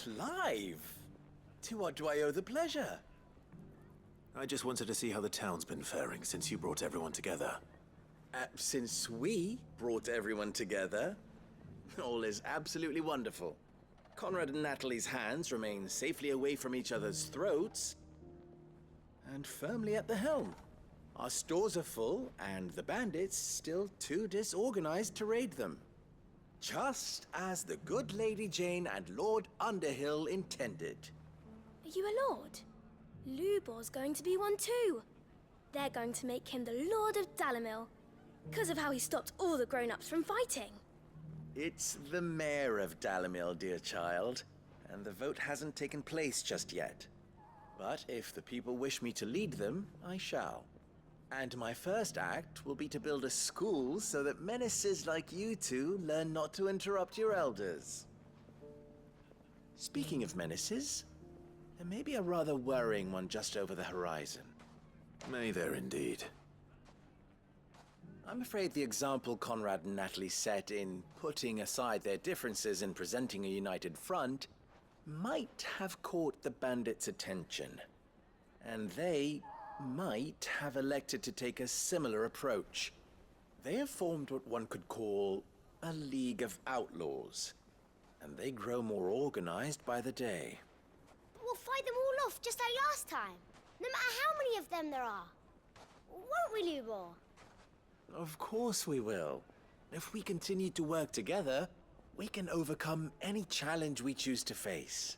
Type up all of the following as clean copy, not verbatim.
Clive! To what do I owe the pleasure? I just wanted to see how the town's been faring since you brought everyone together. Since we brought everyone together, all is absolutely wonderful. Conrad and Natalie's hands remain safely away from each other's throats and firmly at the helm. Our stores are full, and the bandits still too disorganized to raid them. Just as the good Lady Jane and Lord Underhill intended. Are you a lord? Lubor's going to be one too. They're going to make him the Lord of Dalimil, because of how he stopped all the grown-ups from fighting. It's the mayor of Dalimil, dear child, and the vote hasn't taken place just yet. But if the people wish me to lead them, I shall. And my first act will be to build a school so that menaces like you two learn not to interrupt your elders. Speaking of menaces, there may be a rather worrying one just over the horizon. May there indeed. I'm afraid the example Conrad and Natalie set in putting aside their differences and presenting a united front might have caught the bandits' attention. And they might have elected to take a similar approach. They have formed what one could call a League of Outlaws, and they grow more organized by the day. We'll fight them all off just like last time, no matter how many of them there are. Won't we, Lubor? Of course we will. If we continue to work together, we can overcome any challenge we choose to face.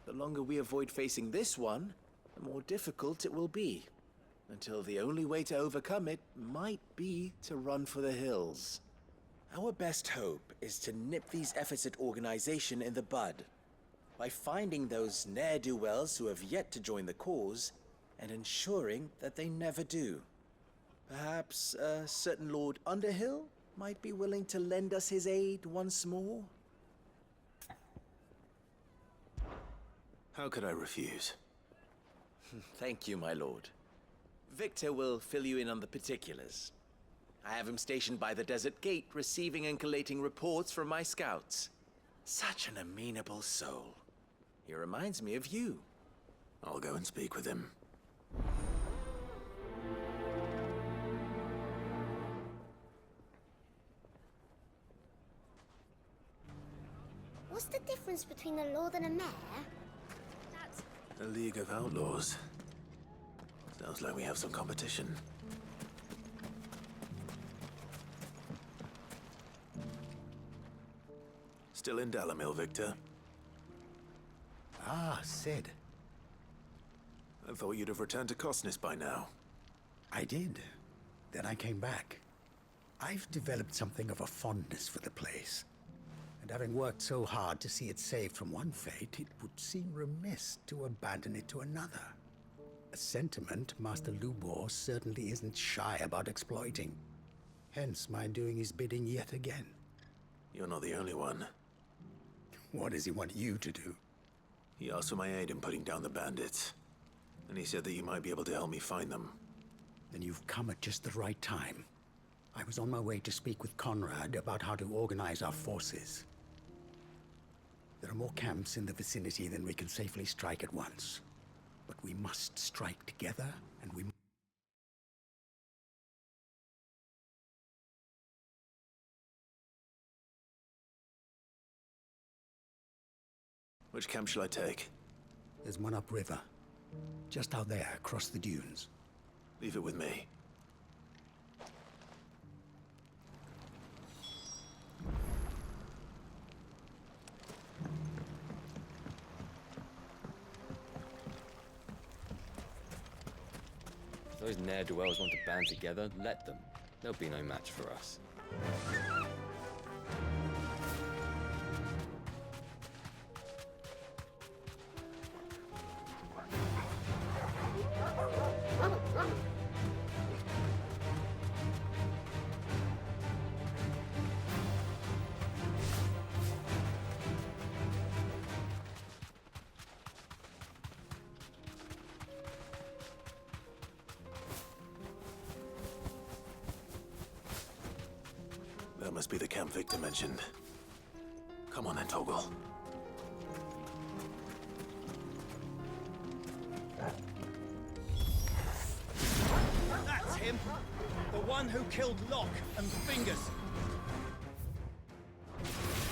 The longer we avoid facing this one, the more difficult it will be, until the only way to overcome it might be to run for the hills. Our best hope is to nip these efforts at organization in the bud, by finding those ne'er-do-wells who have yet to join the cause, and ensuring that they never do. Perhaps a certain Lord Underhill might be willing to lend us his aid once more? How could I refuse? Thank you, my lord. Victor will fill you in on the particulars. I have him stationed by the desert gate, receiving and collating reports from my scouts. Such an amenable soul. He reminds me of you. I'll go and speak with him. What's the difference between a lord and a mayor? That's... A League of Outlaws. Sounds like we have some competition. Still in Dalimil, Victor? Ah, Sid. I thought you'd have returned to Cosnes by now. I did. Then I came back. I've developed something of a fondness for the place. And having worked so hard to see it saved from one fate, it would seem remiss to abandon it to another. A sentiment Master Lubor certainly isn't shy about exploiting. Hence my doing his bidding yet again. You're not the only one. What does he want you to do? He asked for my aid in putting down the bandits. And he said that you might be able to help me find them. Then you've come at just the right time. I was on my way to speak with Conrad about how to organize our forces. There are more camps in the vicinity than we can safely strike at once. But we must strike together, and we... Which camp shall I take? There's one upriver. Just out there, across the dunes. Leave it with me. If those ne'er-do-wells want to band together, let them. They'll be no match for us. That must be the camp Victor mentioned. Come on then, Toggle. That's him! The one who killed Locke and Fingers!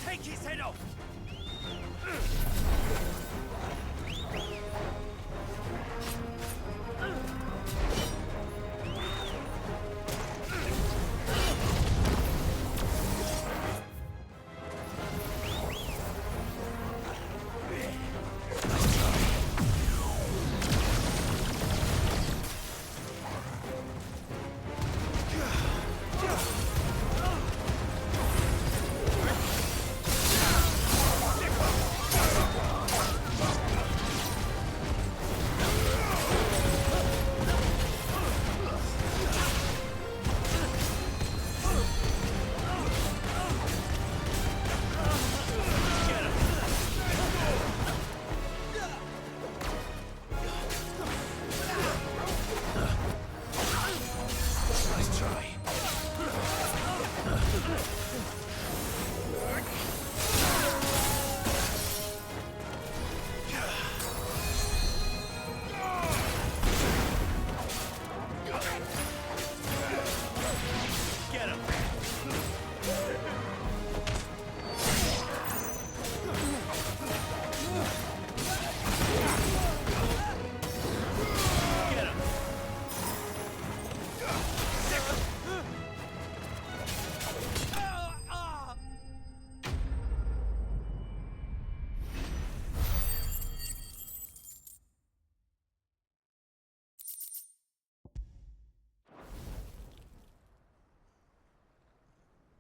Take his head off!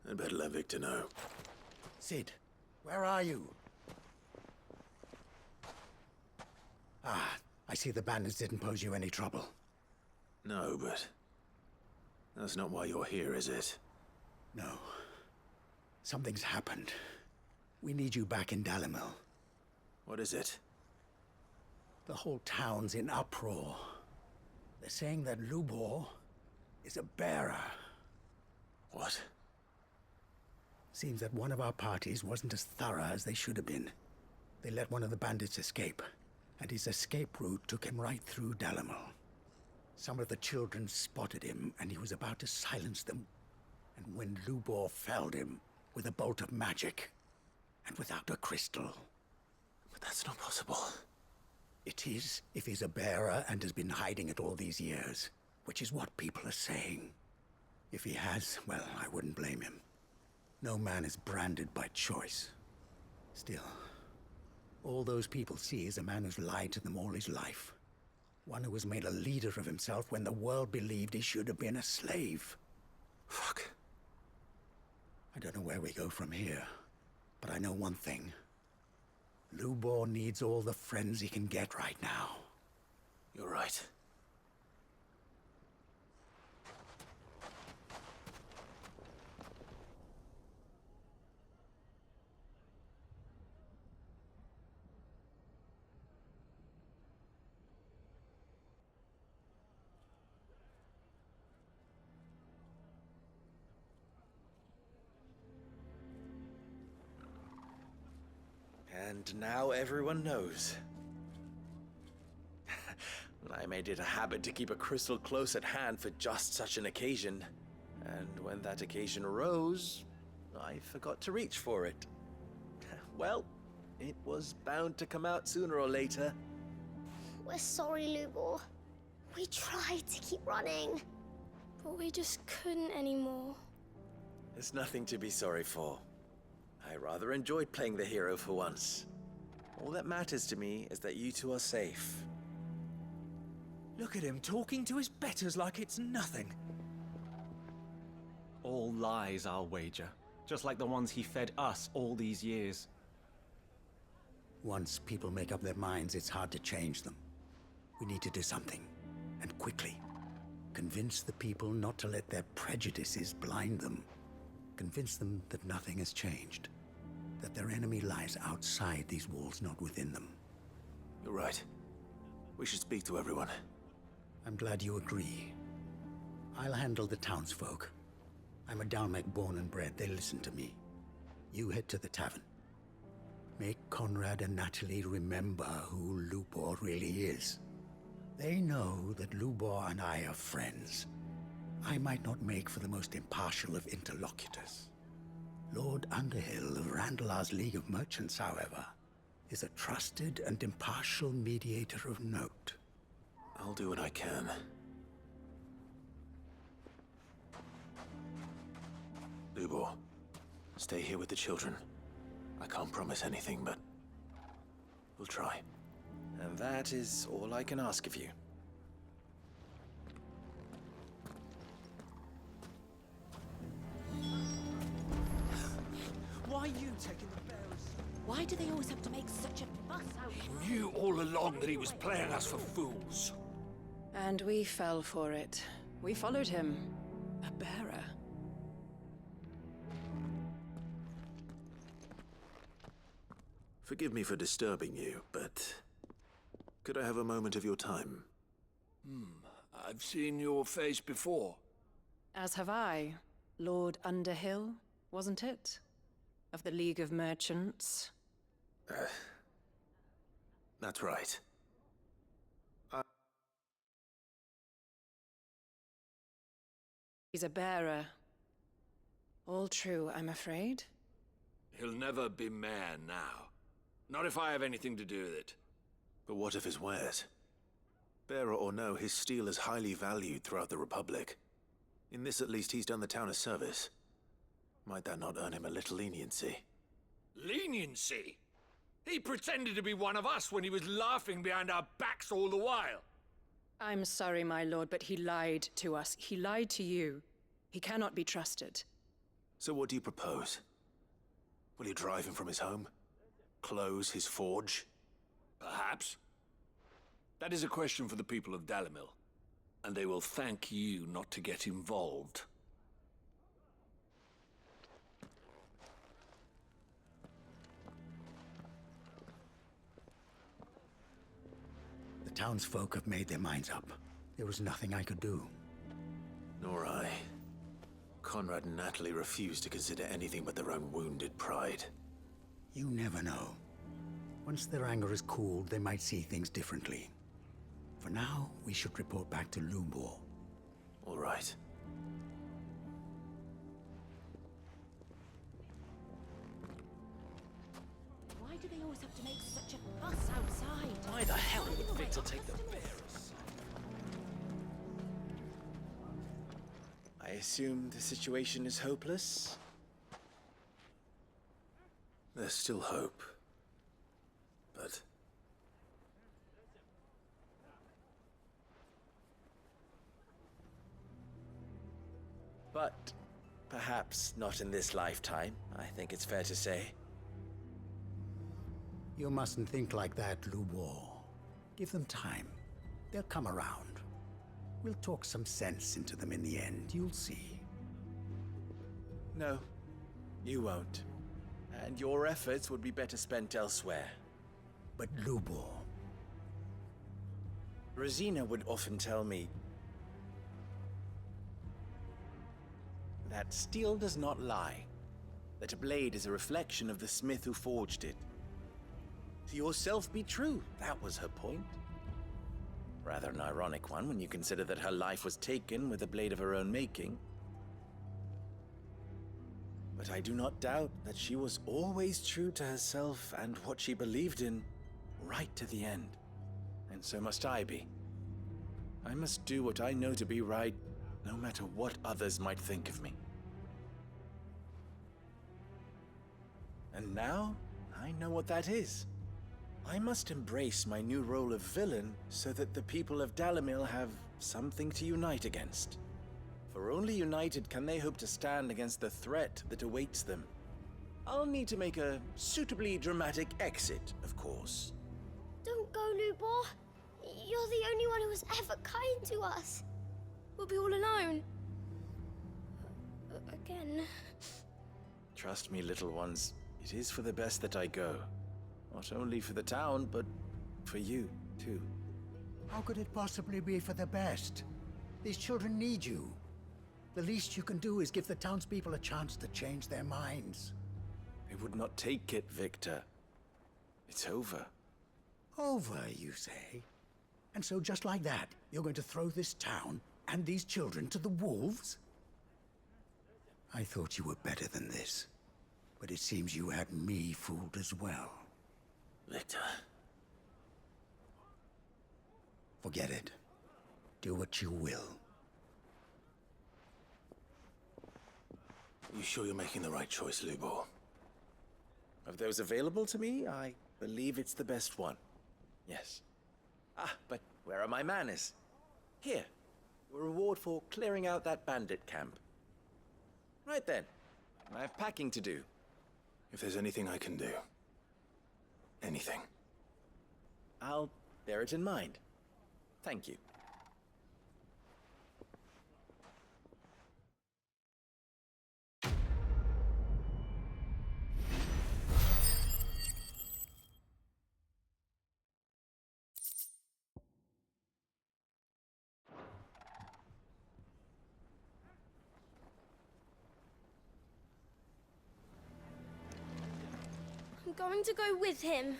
I'd better let Victor know. Sid, where are you? Ah, I see the bandits didn't pose you any trouble. No, but that's not why you're here, is it? No. Something's happened. We need you back in Dalimil. What is it? The whole town's in uproar. They're saying that Lubor is a bearer. What? Seems that one of our parties wasn't as thorough as they should have been. They let one of the bandits escape, and his escape route took him right through Dalimil. Some of the children spotted him, and he was about to silence them. And when Lubor felled him with a bolt of magic, and without a crystal. But that's not possible. It is, if he's a bearer and has been hiding it all these years, which is what people are saying. If he has, well, I wouldn't blame him. No man is branded by choice. Still, all those people see is a man who's lied to them all his life. One who was made a leader of himself when the world believed he should have been a slave. Fuck. I don't know where we go from here, but I know one thing. Lubor needs all the friends he can get right now. You're right. And now everyone knows. I made it a habit to keep a crystal close at hand for just such an occasion. And when that occasion arose, I forgot to reach for it. Well, it was bound to come out sooner or later. We're sorry, Lubor. We tried to keep running. But we just couldn't anymore. There's nothing to be sorry for. I rather enjoyed playing the hero for once. All that matters to me is that you two are safe. Look at him talking to his betters like it's nothing. All lies, I'll wager. Just like the ones he fed us all these years. Once people make up their minds, it's hard to change them. We need to do something, and quickly. Convince the people not to let their prejudices blind them. Convince them that nothing has changed. That their enemy lies outside these walls, not within them. You're right. We should speak to everyone. I'm glad you agree. I'll handle the townsfolk. I'm a Dalmec born and bred. They listen to me. You head to the tavern. Make Conrad and Natalie remember who Lubor really is. They know that Lubor and I are friends. I might not make for the most impartial of interlocutors. Lord Underhill of Randalar's League of Merchants, however, is a trusted and impartial mediator of note. I'll do what I can. Lubor, stay here with the children. I can't promise anything, but we'll try. And that is all I can ask of you. Why are you taking the bearers? Why do they always have to make such a fuss out? He knew all along that he was playing us for fools. And we fell for it. We followed him. A bearer. Forgive me for disturbing you, but could I have a moment of your time? I've seen your face before. As have I. Lord Underhill, wasn't it? Of the League of Merchants. That's right. He's a bearer. All true, I'm afraid. He'll never be mayor now. Not if I have anything to do with it. But what of his wares? Bearer or no, his steel is highly valued throughout the Republic. In this, at least, he's done the town a service. Might that not earn him a little leniency? Leniency? He pretended to be one of us when he was laughing behind our backs all the while. I'm sorry, my lord, but he lied to us. He lied to you. He cannot be trusted. So what do you propose? Will you drive him from his home? Close his forge? Perhaps. That is a question for the people of Dalimil. And they will thank you not to get involved. The townsfolk have made their minds up. There was nothing I could do. Nor I. Conrad and Natalie refused to consider anything but their own wounded pride. You never know. Once their anger is cooled, they might see things differently. For now, we should report back to Lubor. All right. Why do they always have to make such a fuss outside? Why the hell would Victor take the bearers? I assume the situation is hopeless? There's still hope. But But perhaps not in this lifetime, I think it's fair to say. You mustn't think like that, Lubor. Give them time. They'll come around. We'll talk some sense into them in the end, you'll see. No, you won't. And your efforts would be better spent elsewhere. But Lubor, Rosina would often tell me that steel does not lie, that a blade is a reflection of the smith who forged it. To yourself be true, that was her point. Rather an ironic one when you consider that her life was taken with a blade of her own making. But I do not doubt that she was always true to herself and what she believed in, right to the end. And so must I be. I must do what I know to be right, no matter what others might think of me. And now, I know what that is. I must embrace my new role of villain so that the people of Dalimil have something to unite against. For only united can they hope to stand against the threat that awaits them. I'll need to make a suitably dramatic exit, of course. Don't go, Lubor. You're the only one who was ever kind to us. We'll be all alone. Again. Trust me, little ones, it is for the best that I go. Not only for the town, but for you, too. how could it possibly be for the best? These children need you. The least you can do is give the townspeople a chance to change their minds. I would not take it, Victor. It's over. Over, you say? And so just like that, you're going to throw this town and these children to the wolves? I thought you were better than this. But it seems you had me fooled as well. Victor. Forget it. Do what you will. You sure you're making the right choice, Lubor? Of those available to me, I believe it's the best one. Yes. Ah, but where are my manners? Here. A reward for clearing out that bandit camp. Right then. I have packing to do. If there's anything I can do. Anything. I'll bear it in mind. Thank you. I'm going to go with him.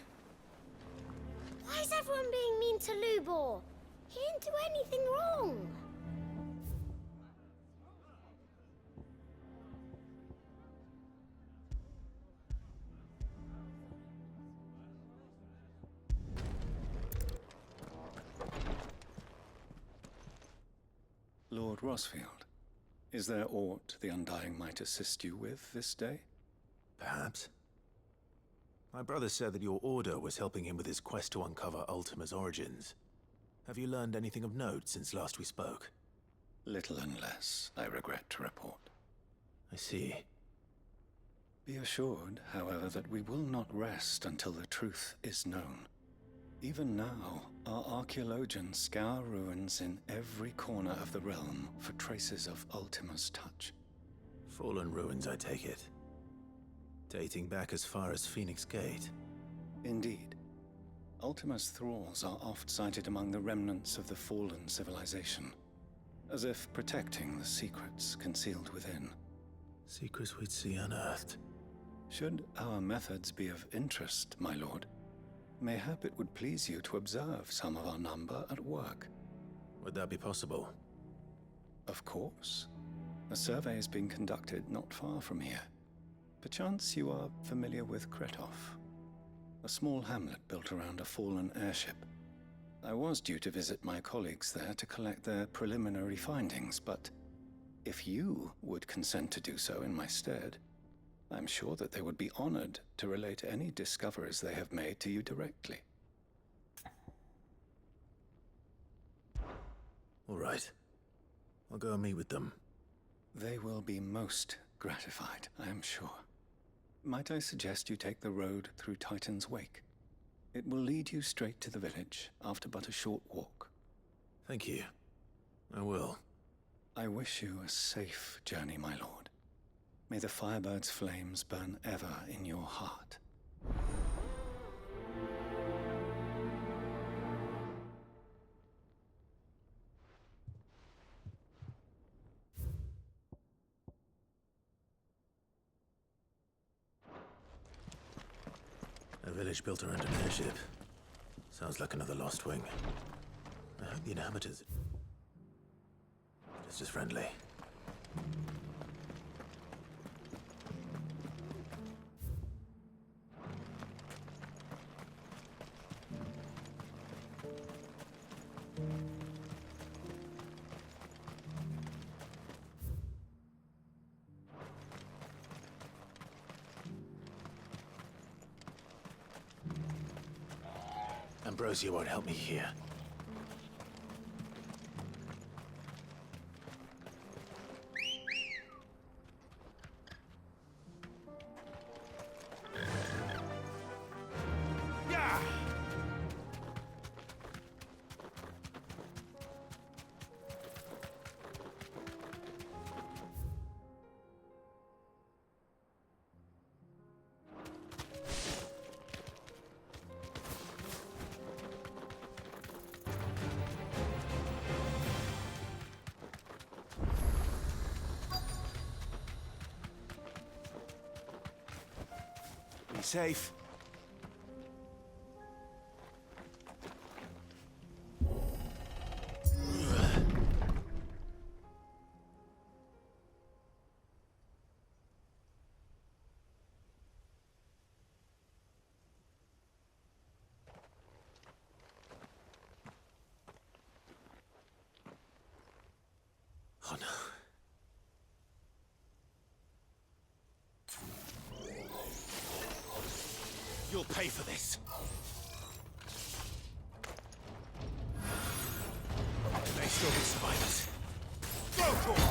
Why is everyone being mean to Lubor? He didn't do anything wrong. Lord Rosfield, is there aught the Undying might assist you with this day? Perhaps. My brother said that your order was helping him with his quest to uncover Ultima's origins. Have you learned anything of note since last we spoke? Little and less, I regret to report. I see. Be assured, however, that we will not rest until the truth is known. Even now, our archaeologians scour ruins in every corner of the realm for traces of Ultima's touch. Fallen ruins, I take it. Dating back as far as Phoenix Gate. Indeed. Ultima's thralls are oft sighted among the remnants of the fallen civilization, as if protecting the secrets concealed within. Secrets we'd see unearthed. Should our methods be of interest, my lord, mayhap it would please you to observe some of our number at work. Would that be possible? Of course. A survey is being conducted not far from here. Perchance you are familiar with Kretov, a small hamlet built around a fallen airship. I was due to visit my colleagues there to collect their preliminary findings, but if you would consent to do so in my stead, I'm sure that they would be honored to relate any discoveries they have made to you directly. All right. I'll go and meet with them. They will be most gratified, I am sure. Might I suggest you take the road through Titan's Wake? It will lead you straight to the village after but a short walk. Thank you. I will. I wish you a safe journey, my lord. May the Firebird's flames burn ever in your heart. A village built around an airship. Sounds like another lost wing. I hope the inhabitants are just as friendly. Ambrosia won't help me here. Be safe. Oh no. You'll pay for this. There may still be survivors. Go for it!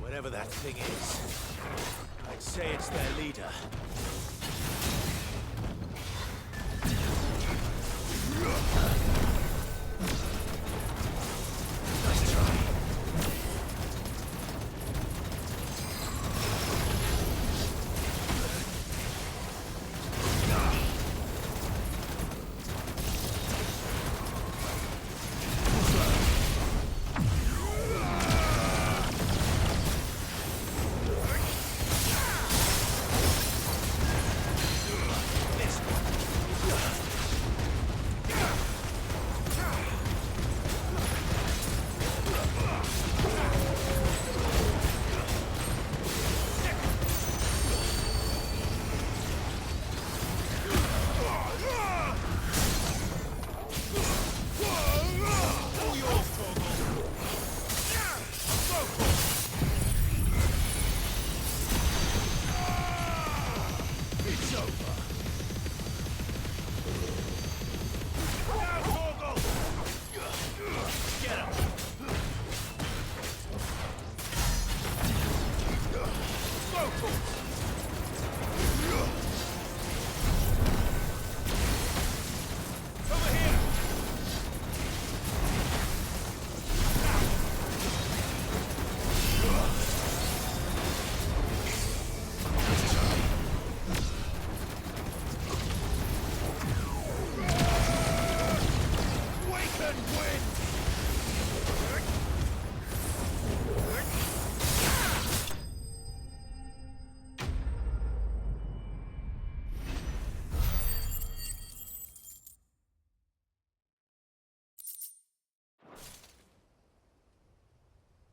Whatever that thing is, I'd say it's their leader. Nice try.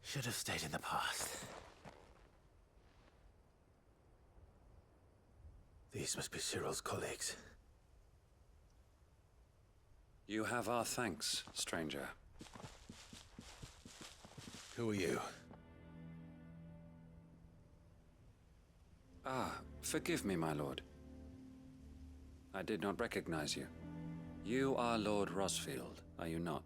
Should have stayed in the past. These must be Cyril's colleagues. You have our thanks, stranger. Who are you? Ah, forgive me, my lord. I did not recognize you. You are Lord Rosfield, are you not?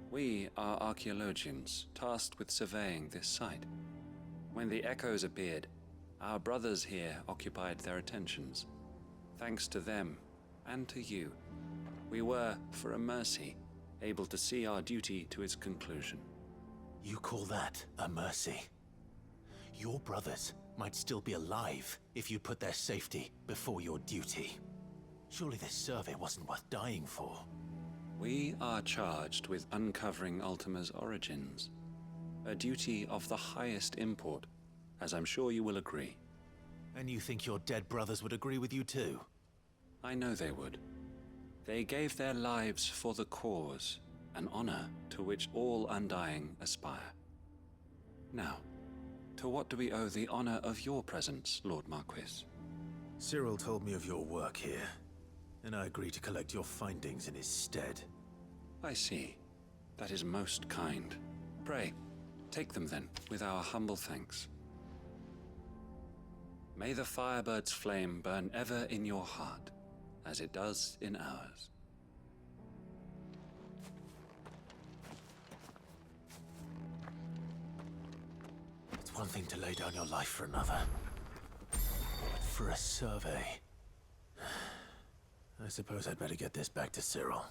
We are archaeologians, tasked with surveying this site. When the echoes appeared, our brothers here occupied their attentions. Thanks to them, and to you, we were, for a mercy, able to see our duty to its conclusion. You call that a mercy? Your brothers might still be alive if you put their safety before your duty. Surely this survey wasn't worth dying for. We are charged with uncovering Ultima's origins. A duty of the highest import, as I'm sure you will agree. And you think your dead brothers would agree with you too? I know they would. They gave their lives for the cause, an honor to which all Undying aspire. Now, to what do we owe the honor of your presence, Lord Marquis? Cyril told me of your work here, and I agreed to collect your findings in his stead. I see. That is most kind. Pray, take them then, with our humble thanks. May the Firebird's flame burn ever in your heart, as it does in ours. It's one thing to lay down your life for another, but for a survey... I suppose I'd better get this back to Cyril.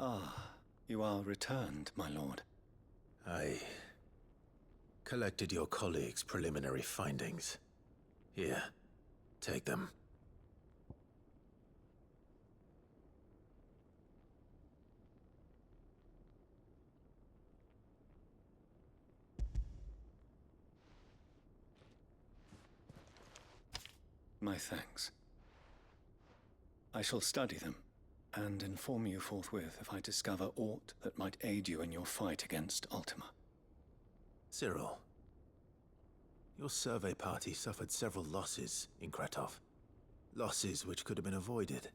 Ah, you are returned, my lord. I collected your colleagues' preliminary findings. Here, take them. My thanks. I shall study them and inform you forthwith if I discover aught that might aid you in your fight against Ultima. Cyril, your survey party suffered several losses in Kretov. Losses which could have been avoided,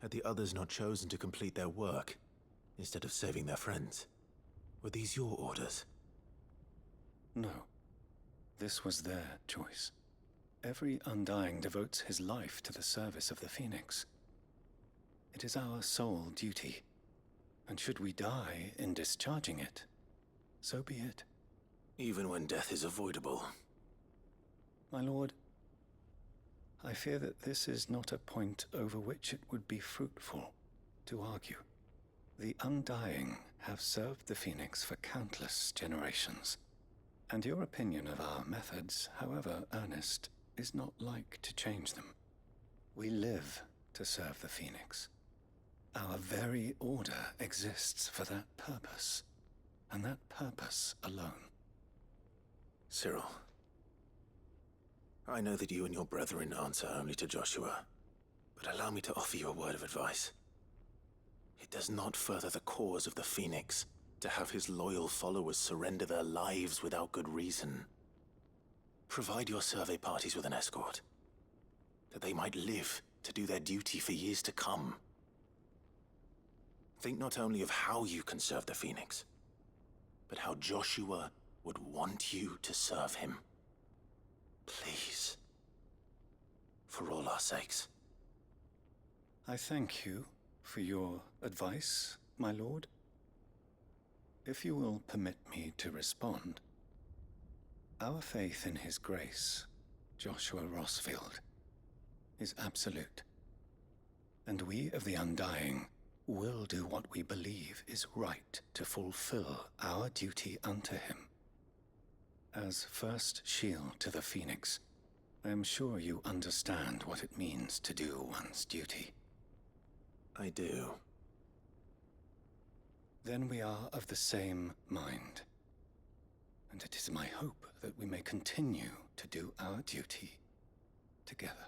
had the others not chosen to complete their work, instead of saving their friends. Were these your orders? No. This was their choice. Every Undying devotes his life to the service of the Phoenix. It is our sole duty, and should we die in discharging it, so be it. Even when death is avoidable. My lord, I fear that this is not a point over which it would be fruitful to argue. The Undying have served the Phoenix for countless generations, and your opinion of our methods, however earnest, is not like to change them. We live to serve the Phoenix. Our very order exists for that purpose, and that purpose alone. Cyril, I know that you and your brethren answer only to Joshua, but allow me to offer you a word of advice. It does not further the cause of the Phoenix to have his loyal followers surrender their lives without good reason. Provide your survey parties with an escort, that they might live to do their duty for years to come. Think not only of how you can serve the Phoenix, but how Joshua would want you to serve him. Please. For all our sakes. I thank you for your advice, my lord. If you will permit me to respond, our faith in his grace, Joshua Rossfield, is absolute. And we of the Undying will do what we believe is right to fulfill our duty unto him. As first shield to the Phoenix, I am sure you understand what it means to do one's duty. I do. Then we are of the same mind. And it is my hope that we may continue to do our duty together.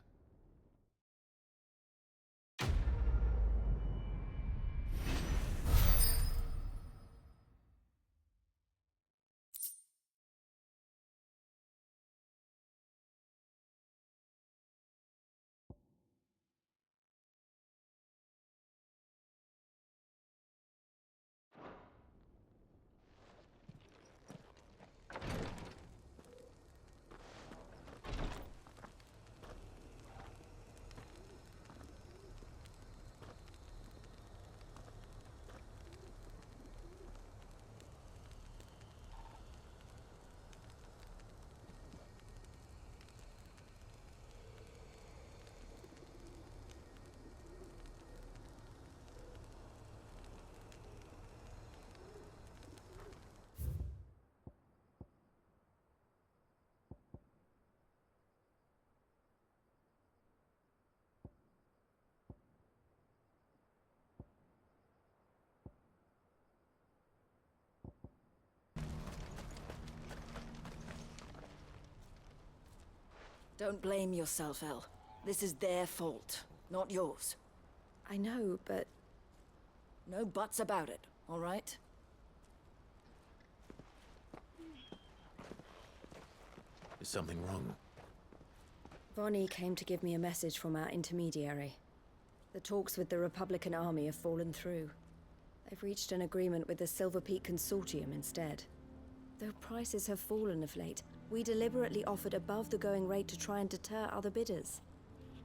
Don't blame yourself, El. This is their fault, not yours. I know, but... No buts about it, all right? Is something wrong? Vonnie came to give me a message from our intermediary. The talks with the Republican army have fallen through. They've reached an agreement with the Silver Peak Consortium instead. Though prices have fallen of late, we deliberately offered above the going rate to try and deter other bidders.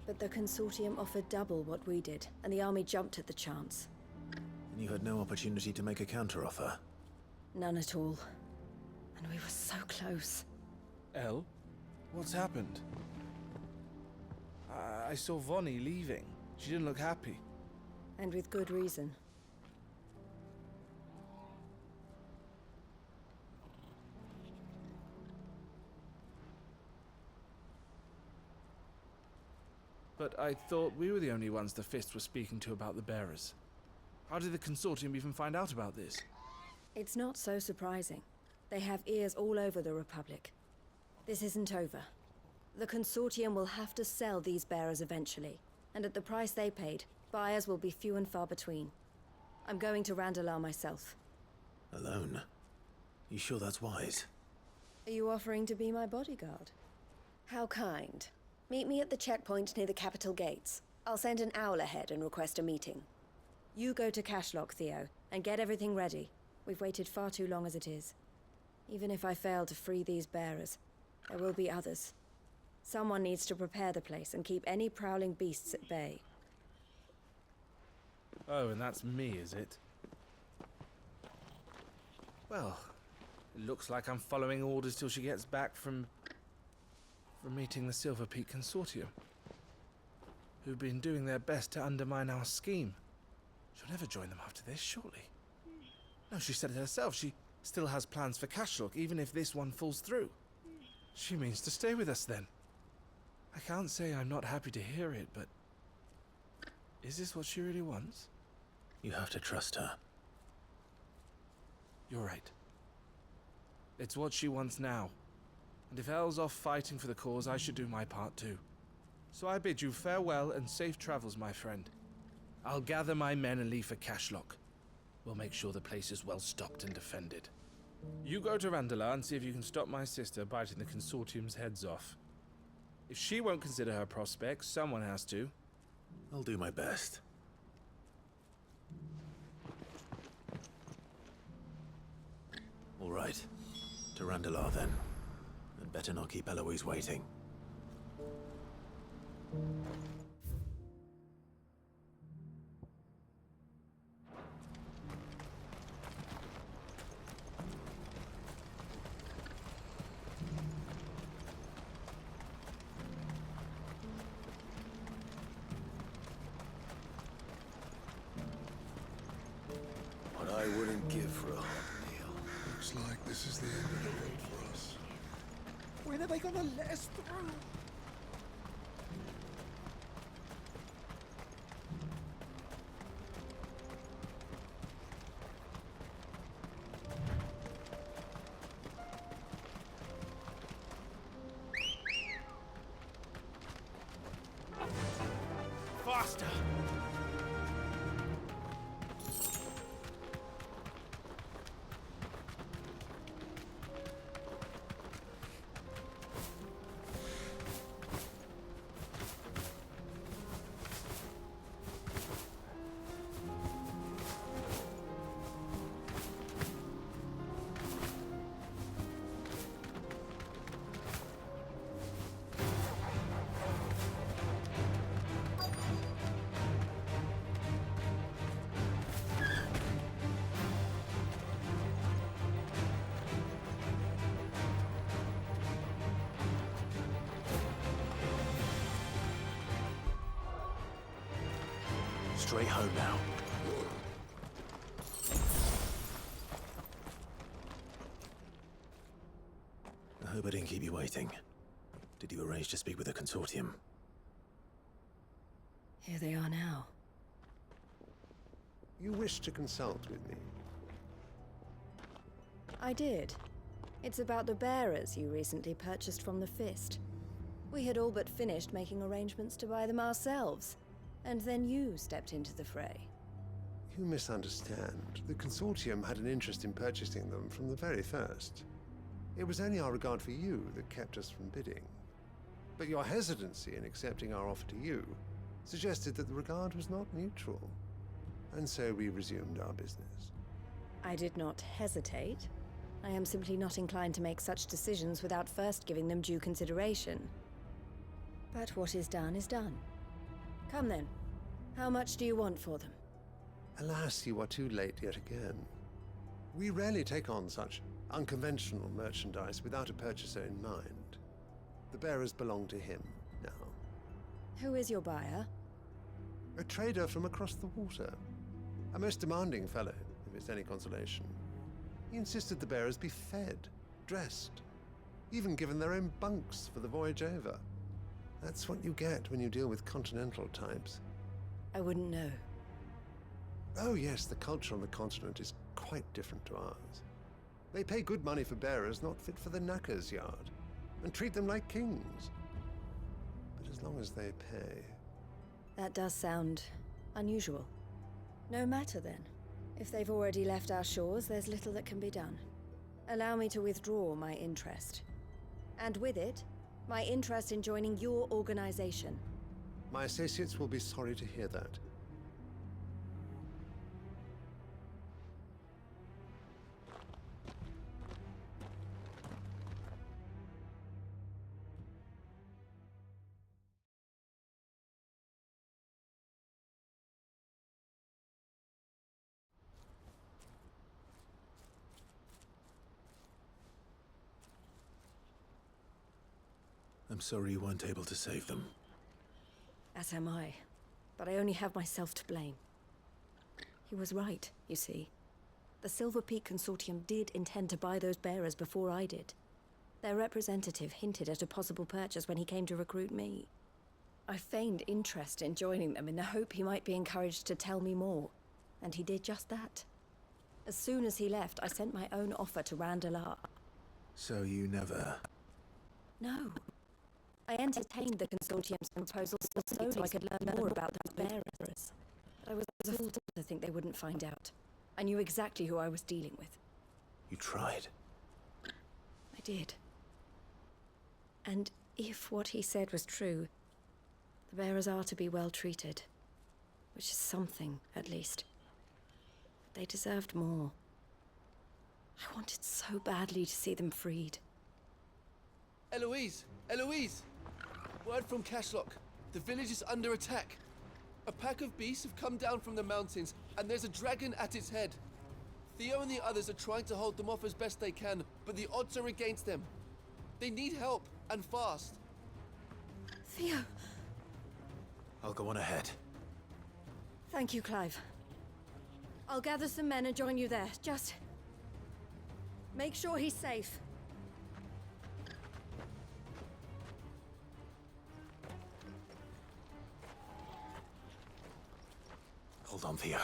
But the Consortium offered double what we did, and the army jumped at the chance. And you had no opportunity to make a counteroffer? None at all. And we were so close. El, what's happened? I saw Vonnie leaving. She didn't look happy. And with good reason. But I thought we were the only ones the Fist was speaking to about the bearers. How did the Consortium even find out about this? It's not so surprising. They have ears all over the Republic. This isn't over. The Consortium will have to sell these bearers eventually, and at the price they paid, buyers will be few and far between. I'm going to Randalar myself. Alone? You sure that's wise? Are you offering to be my bodyguard? How kind. Meet me at the checkpoint near the capital gates. I'll send an owl ahead and request a meeting. You go to Cashlock, Theo, and get everything ready. We've waited far too long as it is. Even if I fail to free these bearers, there will be others. Someone needs to prepare the place and keep any prowling beasts at bay. Oh, and that's me, is it? Well, it looks like I'm following orders till she gets back from meeting the Silver Peak Consortium, who've been doing their best to undermine our scheme. She'll never join them after this, surely. No, she said it herself. She still has plans for Cashlock, even if this one falls through. She means to stay with us, then. I can't say I'm not happy to hear it, but... is this what she really wants? You have to trust her. You're right. It's what she wants now. And if El's off fighting for the cause, I should do my part too. So I bid you farewell and safe travels, my friend. I'll gather my men and leave for Cashlock. We'll make sure the place is well stocked and defended. You go to Randalar and see if you can stop my sister biting the Consortium's heads off. If she won't consider her prospects, someone has to. I'll do my best. All right. To Randalar, then. And better not keep Eloise waiting. What I wouldn't give for a hot meal. Looks like this is the end of the road for us. When are they gonna let us through? Faster! Straight home now. I hope I didn't keep you waiting. Did you arrange to speak with the Consortium? Here they are now. You wish to consult with me? I did. It's about the bearers you recently purchased from the Fist. We had all but finished making arrangements to buy them ourselves, and then you stepped into the fray. You misunderstand. The Consortium had an interest in purchasing them from the very first. It was only our regard for you that kept us from bidding. But your hesitancy in accepting our offer to you suggested that the regard was not mutual. And so we resumed our business. I did not hesitate. I am simply not inclined to make such decisions without first giving them due consideration. But what is done is done. Come then. How much do you want for them? Alas, you are too late yet again. We rarely take on such unconventional merchandise without a purchaser in mind. The bearers belong to him now. Who is your buyer? A trader from across the water. A most demanding fellow, if it's any consolation. He insisted the bearers be fed, dressed, even given their own bunks for the voyage over. That's what you get when you deal with continental types. I wouldn't know. Oh yes, the culture on the continent is quite different to ours. They pay good money for bearers not fit for the knacker's yard, and treat them like kings. But as long as they pay... That does sound unusual. No matter then. If they've already left our shores, there's little that can be done. Allow me to withdraw my interest. And with it, my interest in joining your organization. My associates will be sorry to hear that. I'm sorry you weren't able to save them. As am I. But I only have myself to blame. He was right, you see. The Silver Peak Consortium did intend to buy those bearers before I did. Their representative hinted at a possible purchase when he came to recruit me. I feigned interest in joining them in the hope he might be encouraged to tell me more, and he did just that. As soon as he left, I sent my own offer to Randalar. So you never... No. I entertained the Consortium's proposal so I could learn more about those bearers. But I was a fool to think they wouldn't find out. I knew exactly who I was dealing with. You tried. I did. And if what he said was true, the bearers are to be well treated. Which is something, at least. But they deserved more. I wanted so badly to see them freed. Eloise! Eloise! Word from Cashlock. The village is under attack. A pack of beasts have come down from the mountains, and there's a dragon at its head. Theo and the others are trying to hold them off as best they can, but the odds are against them. They need help, and fast. Theo! I'll go on ahead. Thank you, Clive. I'll gather some men and join you there. Just... make sure he's safe. Hold on, Theo.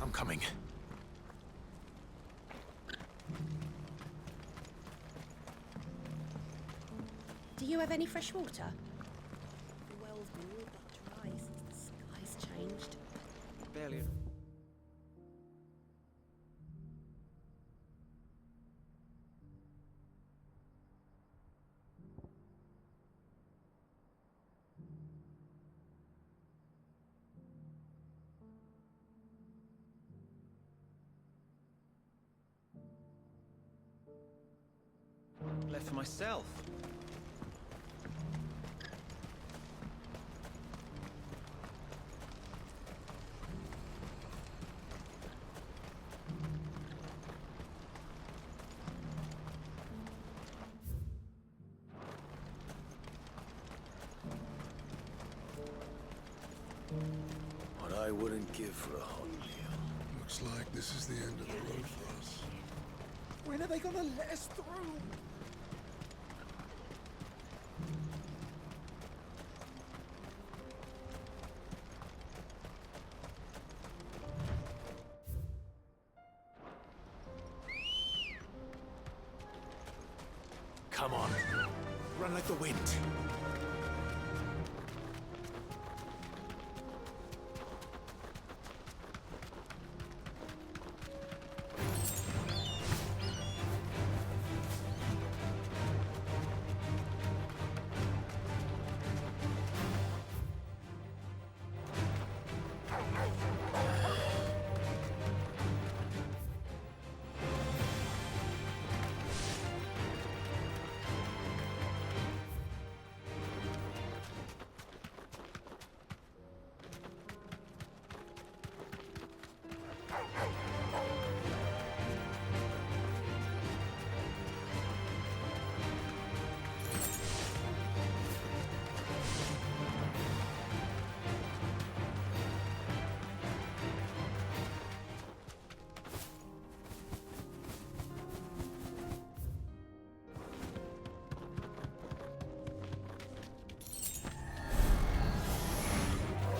I'm coming. Do you have any fresh water? The well's been all but dry since the sky's changed. Barely. Left for myself. What I wouldn't give for a hot meal. Looks like this is the end of the road for us. When are they gonna let us through? Come on. Run like the wind.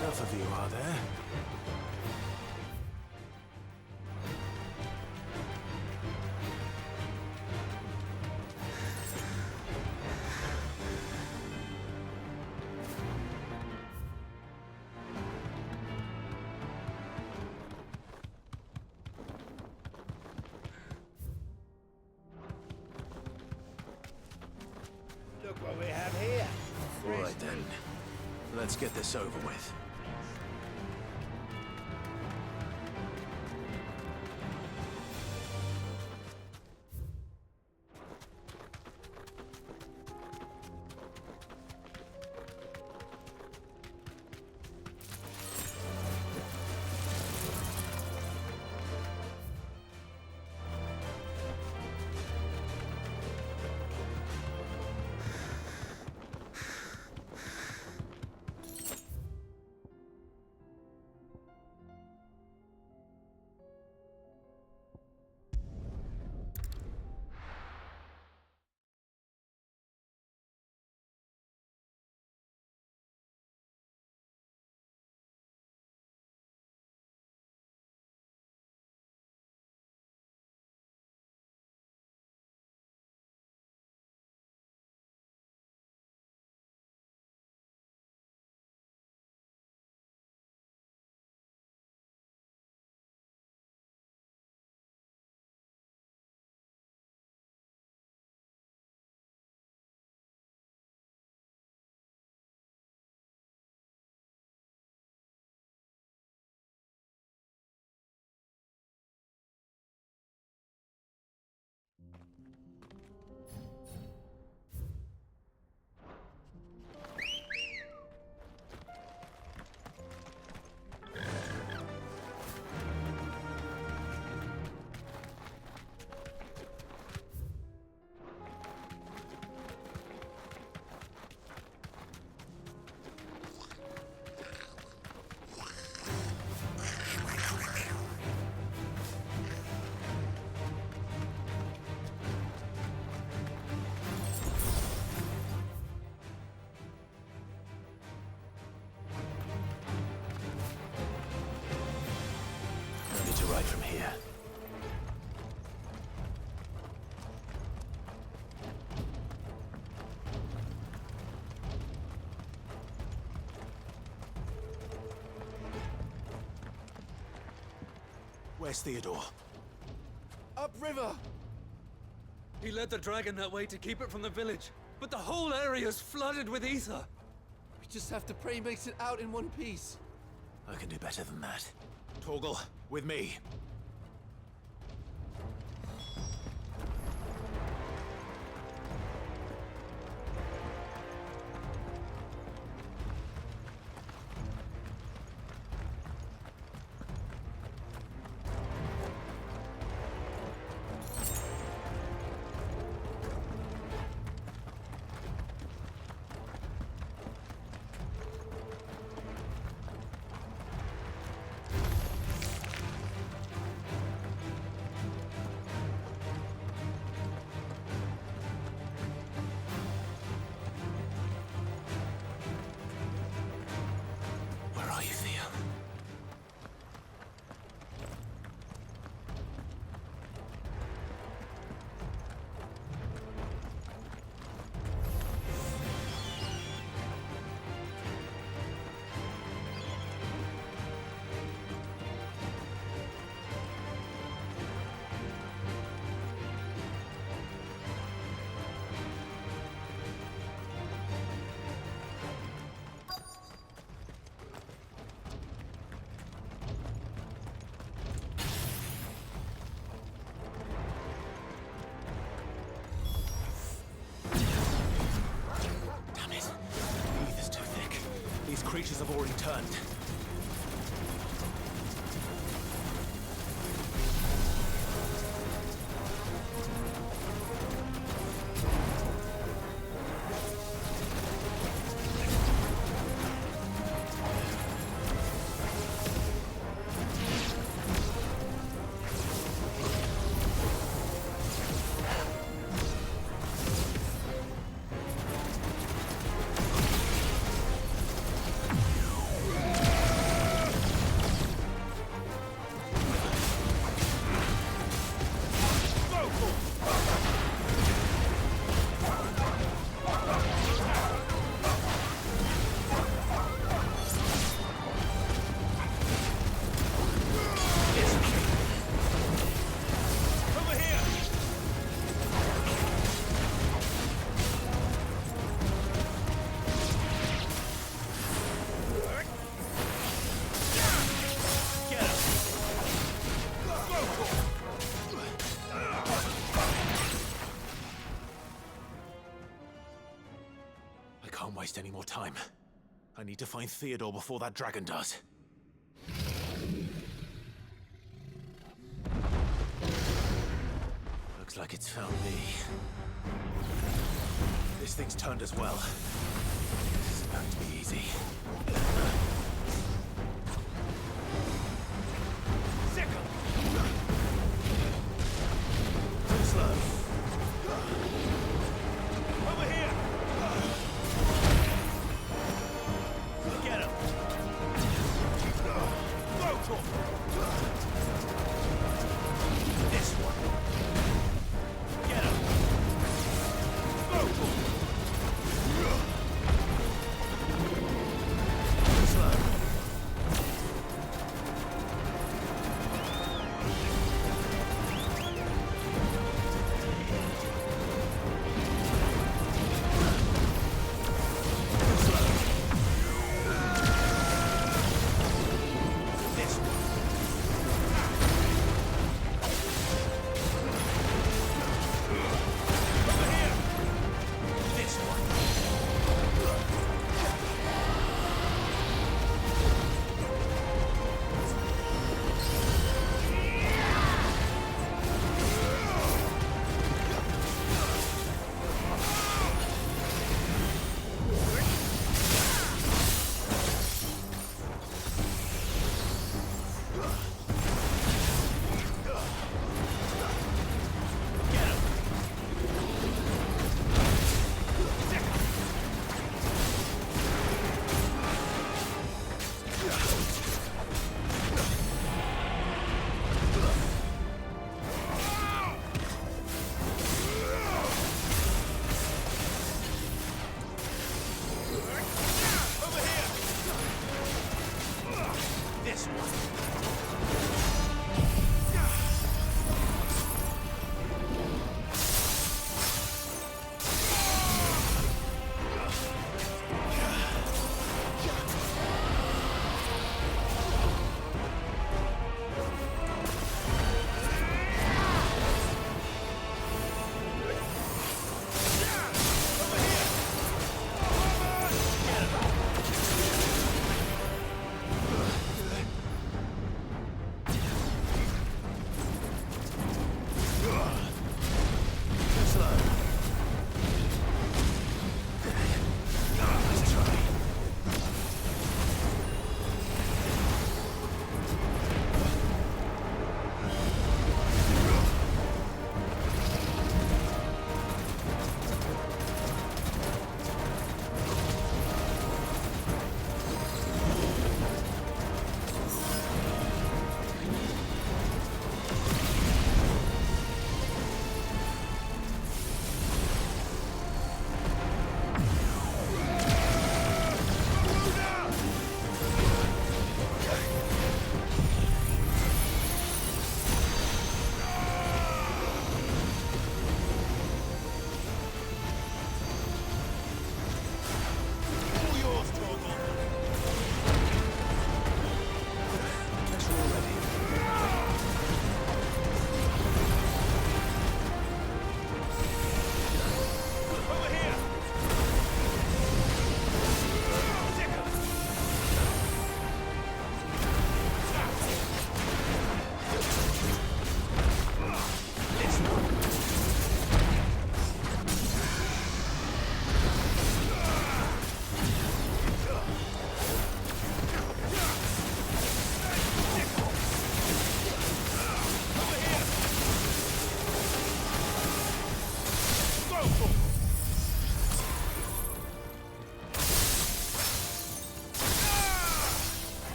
Enough of you, are there? Look what we have here. All right then. Let's get this over with. To ride from here. Where's Theodore? Upriver! He led the dragon that way to keep it from the village, but the whole area is flooded with ether. We just have to pray he makes it out in one piece. I can do better than that. Torgal, with me. creatures have already turned. I can't waste any more time. I need to find Theodore before that dragon does. Looks like it's found me. This thing's turned as well. This isn't going to be easy. Sickle! Too slow. Over here! Get him! Go for him! This one! Get him! Go for him! Slow.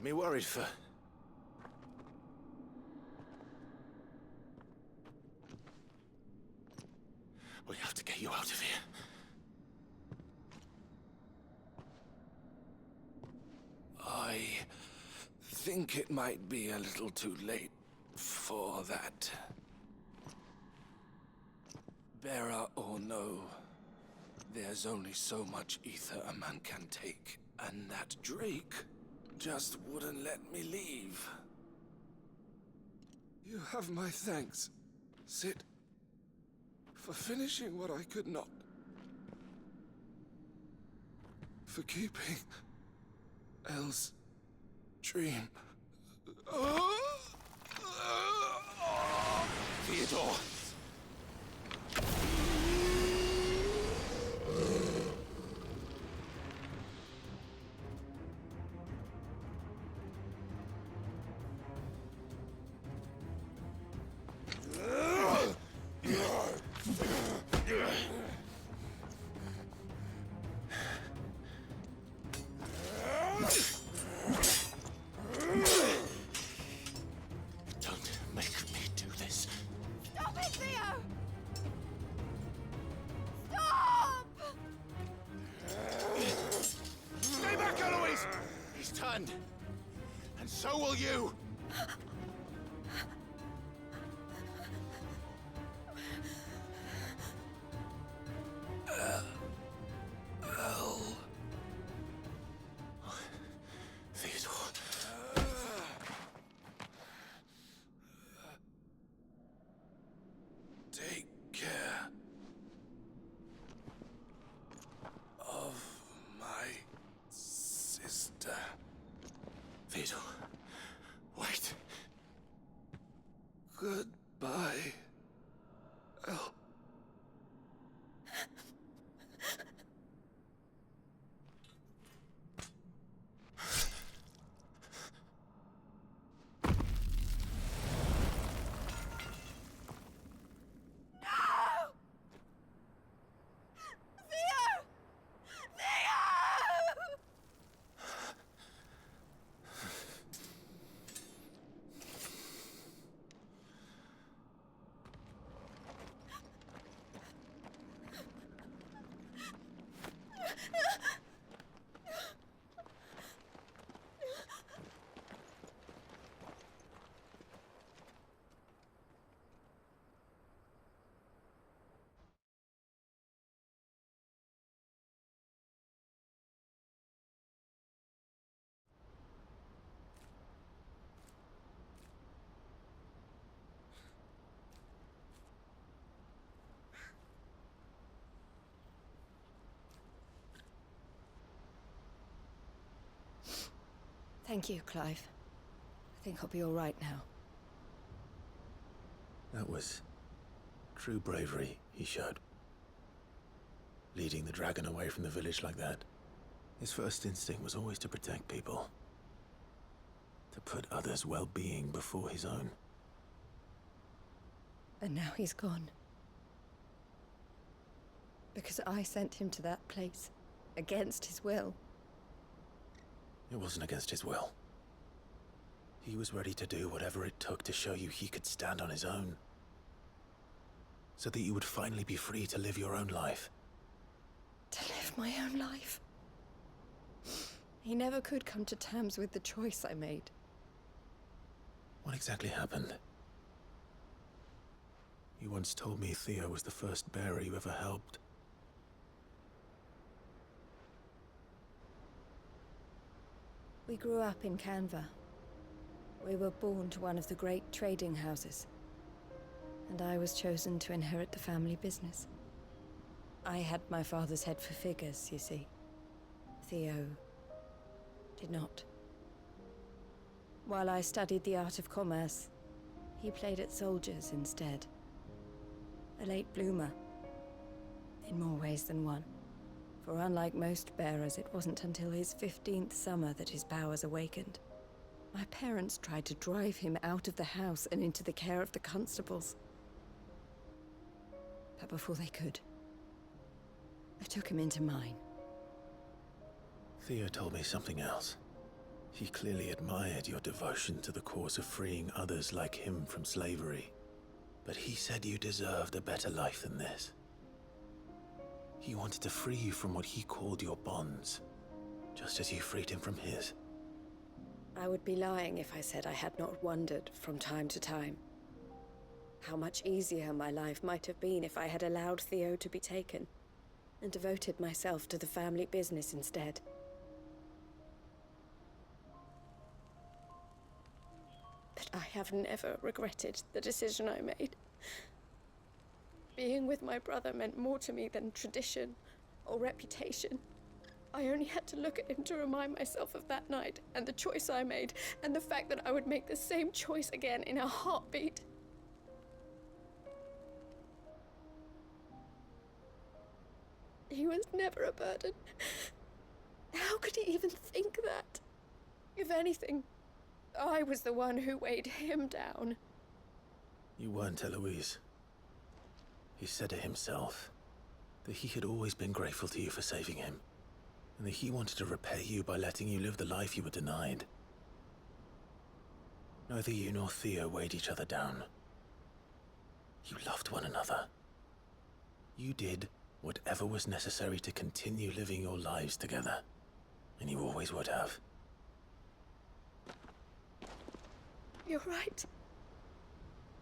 Got me worried for... We have to get you out of here. I think it might be a little too late for that. Bearer or no, there's only so much ether a man can take, and that Drake just wouldn't let me leave. You have my thanks, Sid, for finishing what I could not. For keeping Elle's dream. Theodore! Don't make me do this. Stop it, Theo! Stop! Stay back, Eloise! He's turned. And so will you! Theodore. Take care of my sister. Theodore. Wait. Goodbye, Elle. Thank you, Clive. I think I'll be all right now. That was true bravery he showed. Leading the dragon away from the village like that. His first instinct was always to protect people. To put others' well-being before his own. And now he's gone. Because I sent him to that place, against his will. It wasn't against his will. He was ready to do whatever it took to show you he could stand on his own. So that you would finally be free to live your own life. To live my own life. He never could come to terms with the choice I made. What exactly happened? You once told me Theo was the first bearer you ever helped. We grew up in Canva. We were born to one of the great trading houses. And I was chosen to inherit the family business. I had my father's head for figures, you see. Theo did not. While I studied the art of commerce, he played at soldiers instead. A late bloomer, in more ways than one. For unlike most bearers, it wasn't until his 15th summer that his powers awakened. My parents tried to drive him out of the house and into the care of the constables. But before they could, I took him into mine. Theo told me something else. He clearly admired your devotion to the cause of freeing others like him from slavery. But he said you deserved a better life than this. He wanted to free you from what he called your bonds, just as you freed him from his. I would be lying if I said I had not wondered from time to time how much easier my life might have been if I had allowed Theo to be taken and devoted myself to the family business instead. But I have never regretted the decision I made. Being with my brother meant more to me than tradition or reputation. I only had to look at him to remind myself of that night and the choice I made, and the fact that I would make the same choice again in a heartbeat. He was never a burden. How could he even think that? If anything, I was the one who weighed him down. You weren't, Eloise. He said it himself, that he had always been grateful to you for saving him, and that he wanted to repay you by letting you live the life you were denied. Neither you nor Theo weighed each other down. You loved one another. You did whatever was necessary to continue living your lives together, and you always would have. You're right.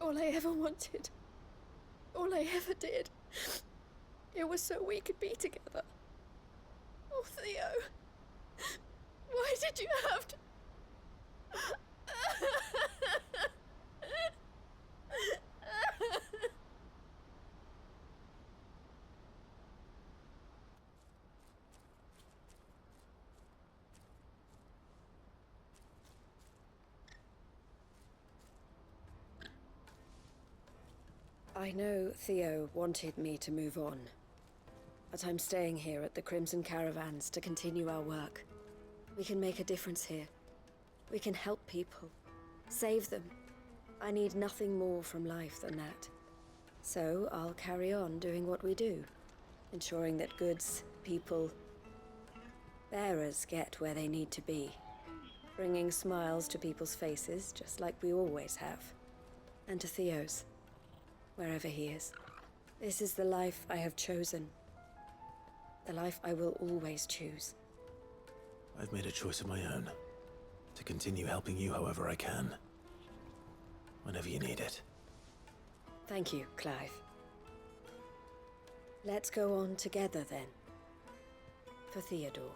All I ever wanted, all I ever did, it was so we could be together. Oh, Theo, why did you have to... I know Theo wanted me to move on, but I'm staying here at the Crimson Caravans to continue our work. We can make a difference here. We can help people, save them. I need nothing more from life than that. So I'll carry on doing what we do, ensuring that goods, people, bearers get where they need to be, bringing smiles to people's faces just like we always have, and to Theo's. Wherever he is. This is the life I have chosen. The life I will always choose. I've made a choice of my own, to continue helping you however I can, whenever you need it. Thank you, Clive. Let's go on together then. For Theodore.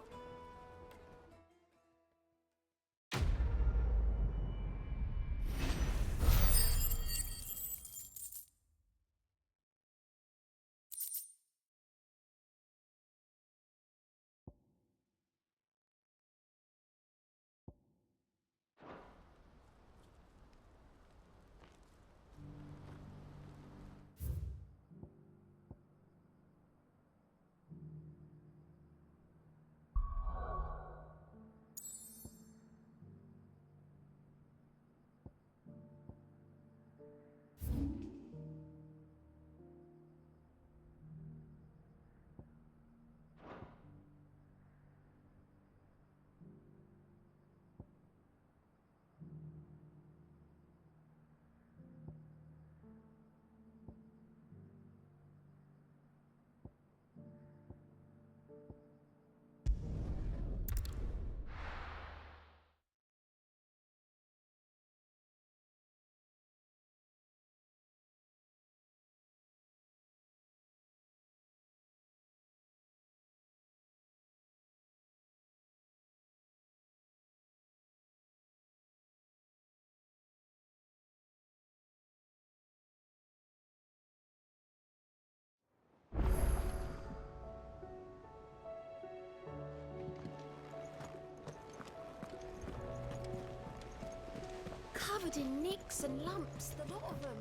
Covered in nicks and lumps, the lot of them.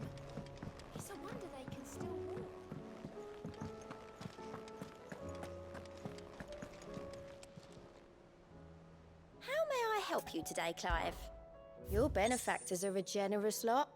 It's a wonder they can still walk. How may I help you today, Clive? Your benefactors are a generous lot.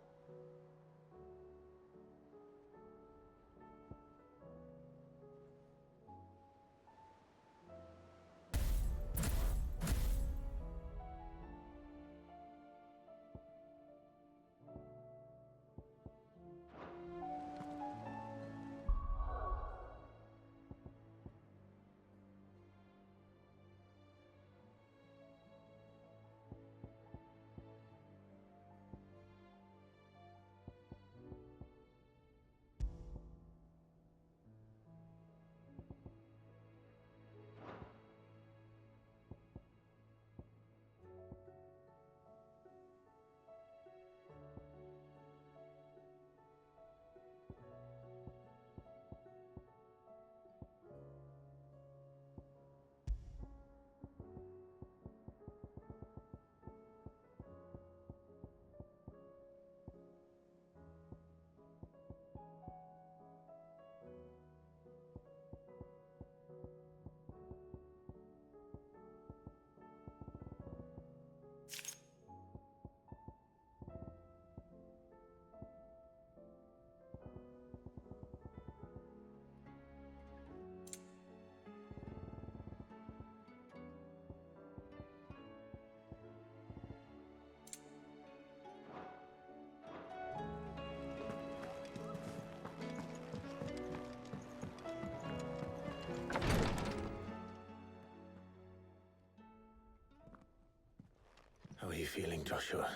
feeling, Joshua?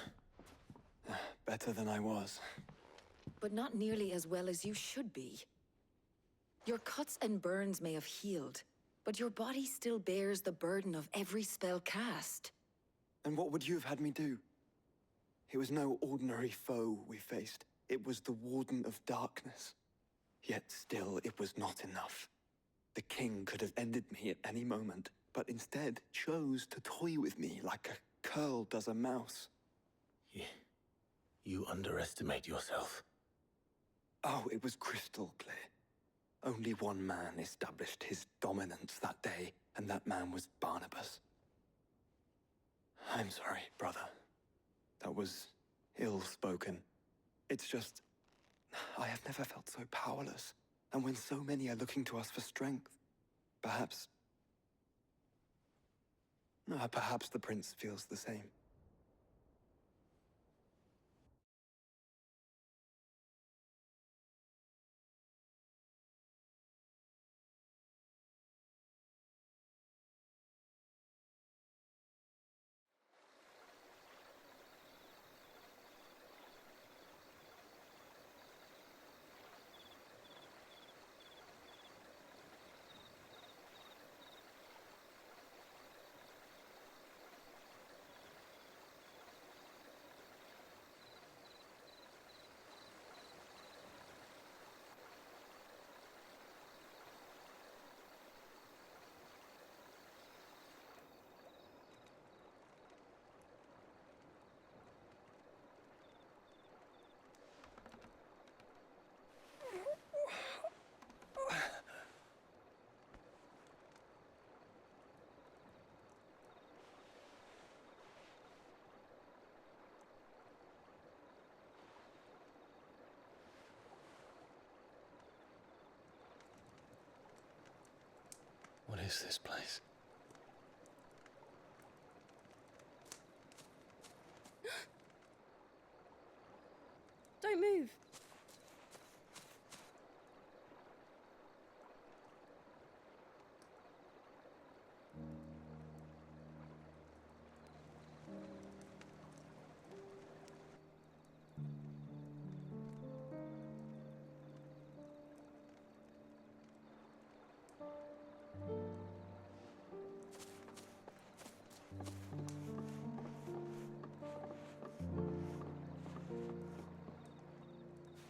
Better than I was. But not nearly as well as you should be. Your cuts and burns may have healed, but your body still bears the burden of every spell cast. And what would you have had me do? It was no ordinary foe we faced. It was the Warden of Darkness. Yet still, it was not enough. The king could have ended me at any moment, but instead chose to toy with me like a curl does a mouse. You underestimate yourself. Oh, it was crystal clear. Only one man established his dominance that day, and that man was Barnabas. I'm sorry, brother. That was ill-spoken. It's just, I have never felt so powerless. And when so many are looking to us for strength, perhaps the prince feels the same. What is this place? Don't move.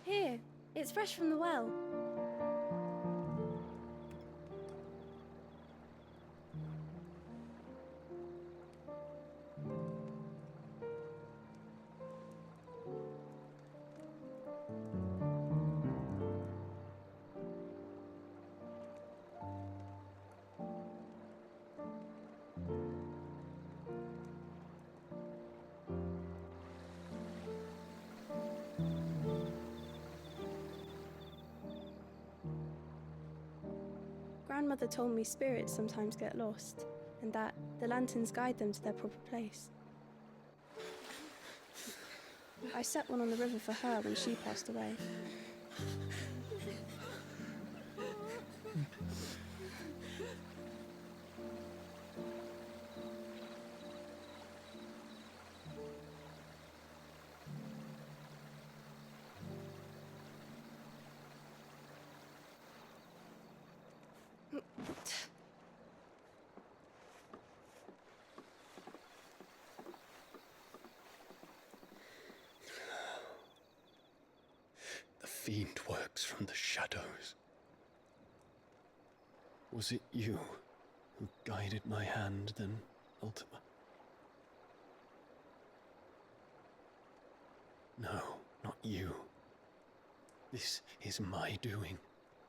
Here, it's fresh from the well. Grandmother told me spirits sometimes get lost, and that the lanterns guide them to their proper place. I set one on the river for her when she passed away. The fiend works from the shadows. Was it you who guided my hand then, Ultima? No, not you. This is my doing,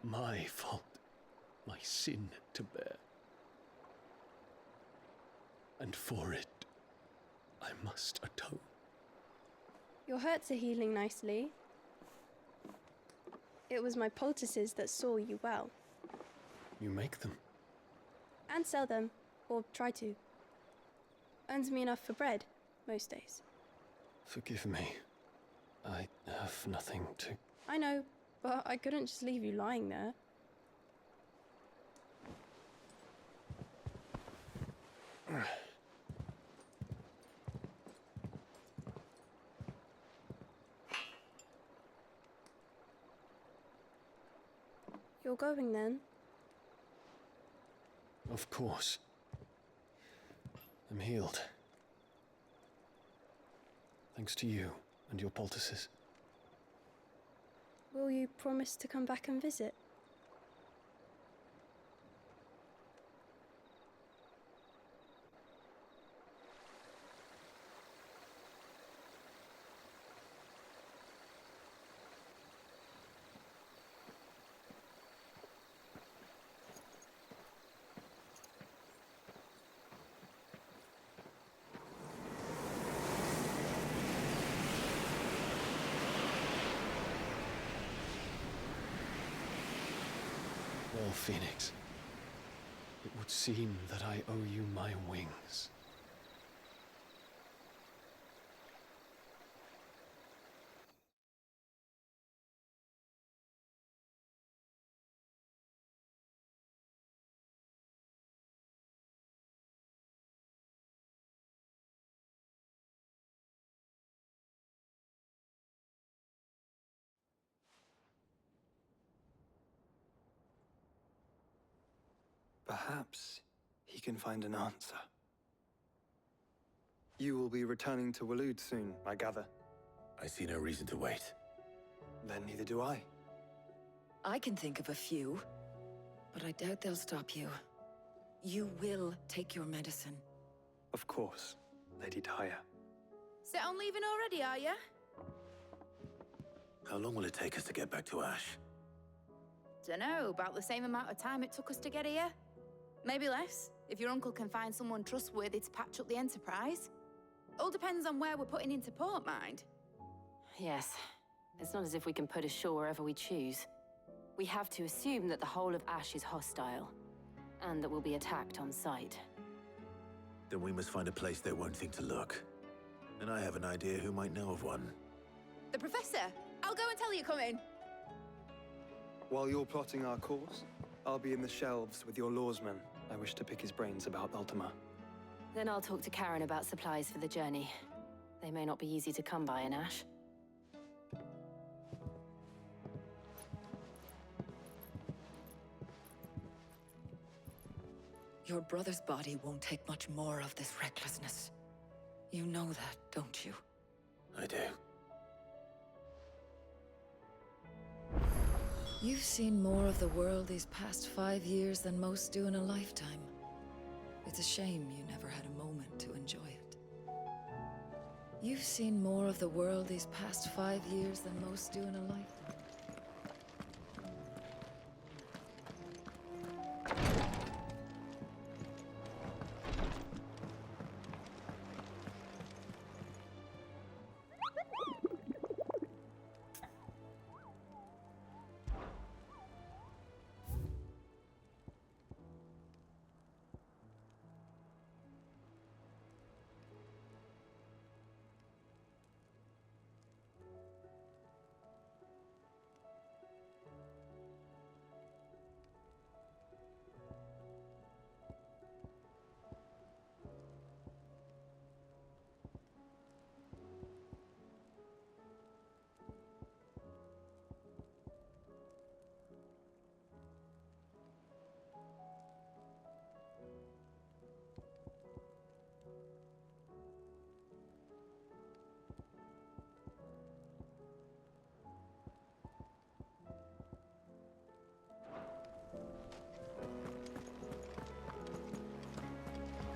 my fault, my sin to bear. And for it, I must atone. Your hurts are healing nicely. It was my poultices that saw you well. You make them? And sell them, or try to. Earns me enough for bread, most days. Forgive me. I have nothing to... I know, but I couldn't just leave you lying there. You're going then? Of course. I'm healed. Thanks to you and your poultices. Will you promise to come back and visit? Well, Phoenix, it would seem that I owe you my wings. Perhaps he can find an answer. You will be returning to Waloed soon, I gather. I see no reason to wait. Then neither do I. I can think of a few, but I doubt they'll stop you. You will take your medicine. Of course, Lady Daya. Set on leaving already, are you? How long will it take us to get back to Ash? Dunno, about the same amount of time it took us to get here. Maybe less, if your uncle can find someone trustworthy to patch up the Enterprise. All depends on where we're putting into port, mind. Yes. It's not as if we can put ashore wherever we choose. We have to assume that the whole of Ash is hostile, and that we'll be attacked on sight. Then we must find a place they won't think to look. And I have an idea who might know of one. The Professor! I'll go and tell you coming! While you're plotting our course, I'll be in the shelves with your lawsman. I wish to pick his brains about Ultima. Then I'll talk to Karen about supplies for the journey. They may not be easy to come by in Ash. Your brother's body won't take much more of this recklessness. You know that, don't you? I do. You've seen more of the world these past 5 years than most do in a lifetime. It's a shame you never had a moment to enjoy it. You've seen more of the world these past 5 years than most do in a lifetime.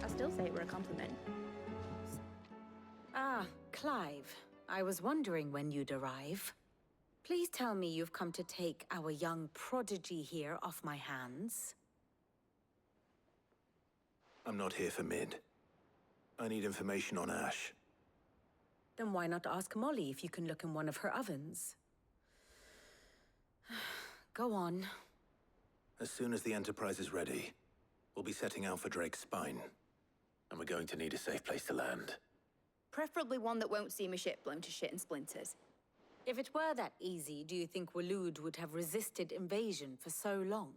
I still say it were a compliment. Ah, Clive. I was wondering when you'd arrive. Please tell me you've come to take our young prodigy here off my hands. I'm not here for Mid. I need information on Ash. Then why not ask Molly if you can look in one of her ovens? Go on. As soon as the Enterprise is ready, we'll be setting out for Drake's Spine. And we're going to need a safe place to land. Preferably one that won't see my ship blown to shit and splinters. If it were that easy, do you think Waloed would have resisted invasion for so long?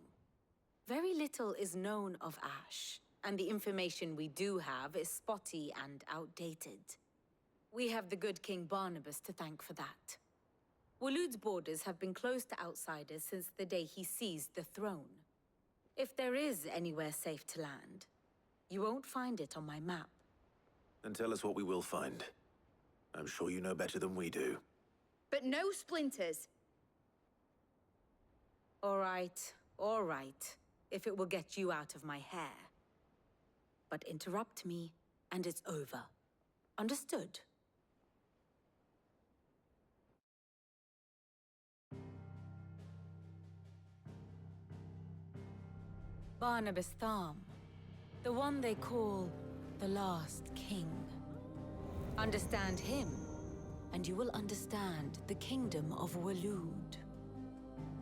Very little is known of Ash, and the information we do have is spotty and outdated. We have the good King Barnabas to thank for that. Waloed's borders have been closed to outsiders since the day he seized the throne. If there is anywhere safe to land, you won't find it on my map. And tell us what we will find. I'm sure you know better than we do. But no splinters. All right, if it will get you out of my hair. But interrupt me, and it's over. Understood? Barnabas Tharm, the one they call the Last King. Understand him, and you will understand the kingdom of Waloed.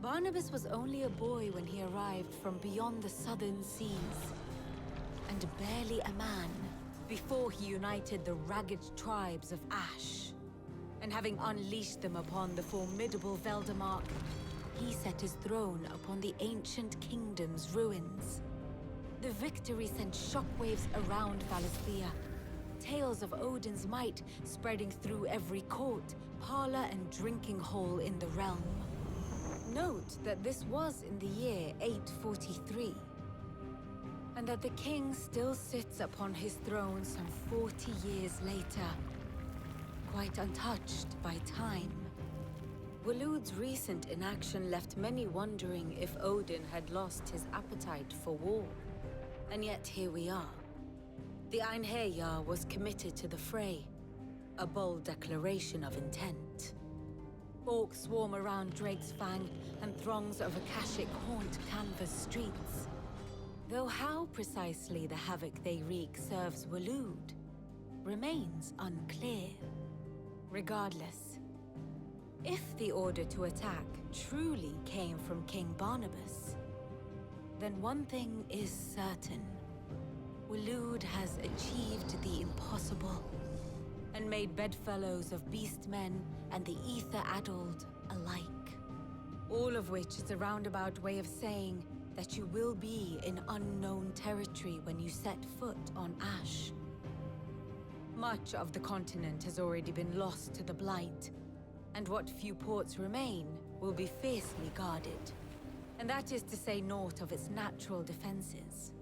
Barnabas was only a boy when he arrived from beyond the southern seas, and barely a man before he united the ragged tribes of Ash. And having unleashed them upon the formidable Veldamark, he set his throne upon the ancient kingdom's ruins. The victory sent shockwaves around Valisthea, tales of Odin's might spreading through every court, parlor, and drinking hole in the realm. Note that this was in the year 843, and that the king still sits upon his throne some 40 years later, quite untouched by time. Waloed's recent inaction left many wondering if Odin had lost his appetite for war. And yet here we are. The Einherjar was committed to the fray, a bold declaration of intent. Orcs swarm around Drake's Fang, and throngs of Akashic haunt canvas streets. Though how precisely the havoc they wreak serves Waloed remains unclear. Regardless, if the order to attack truly came from King Barnabas, then one thing is certain. Waloed has achieved the impossible, and made bedfellows of beastmen and the ether-addled alike. All of which is a roundabout way of saying that you will be in unknown territory when you set foot on Ash. Much of the continent has already been lost to the Blight, and what few ports remain will be fiercely guarded. And that is to say naught of its natural defenses.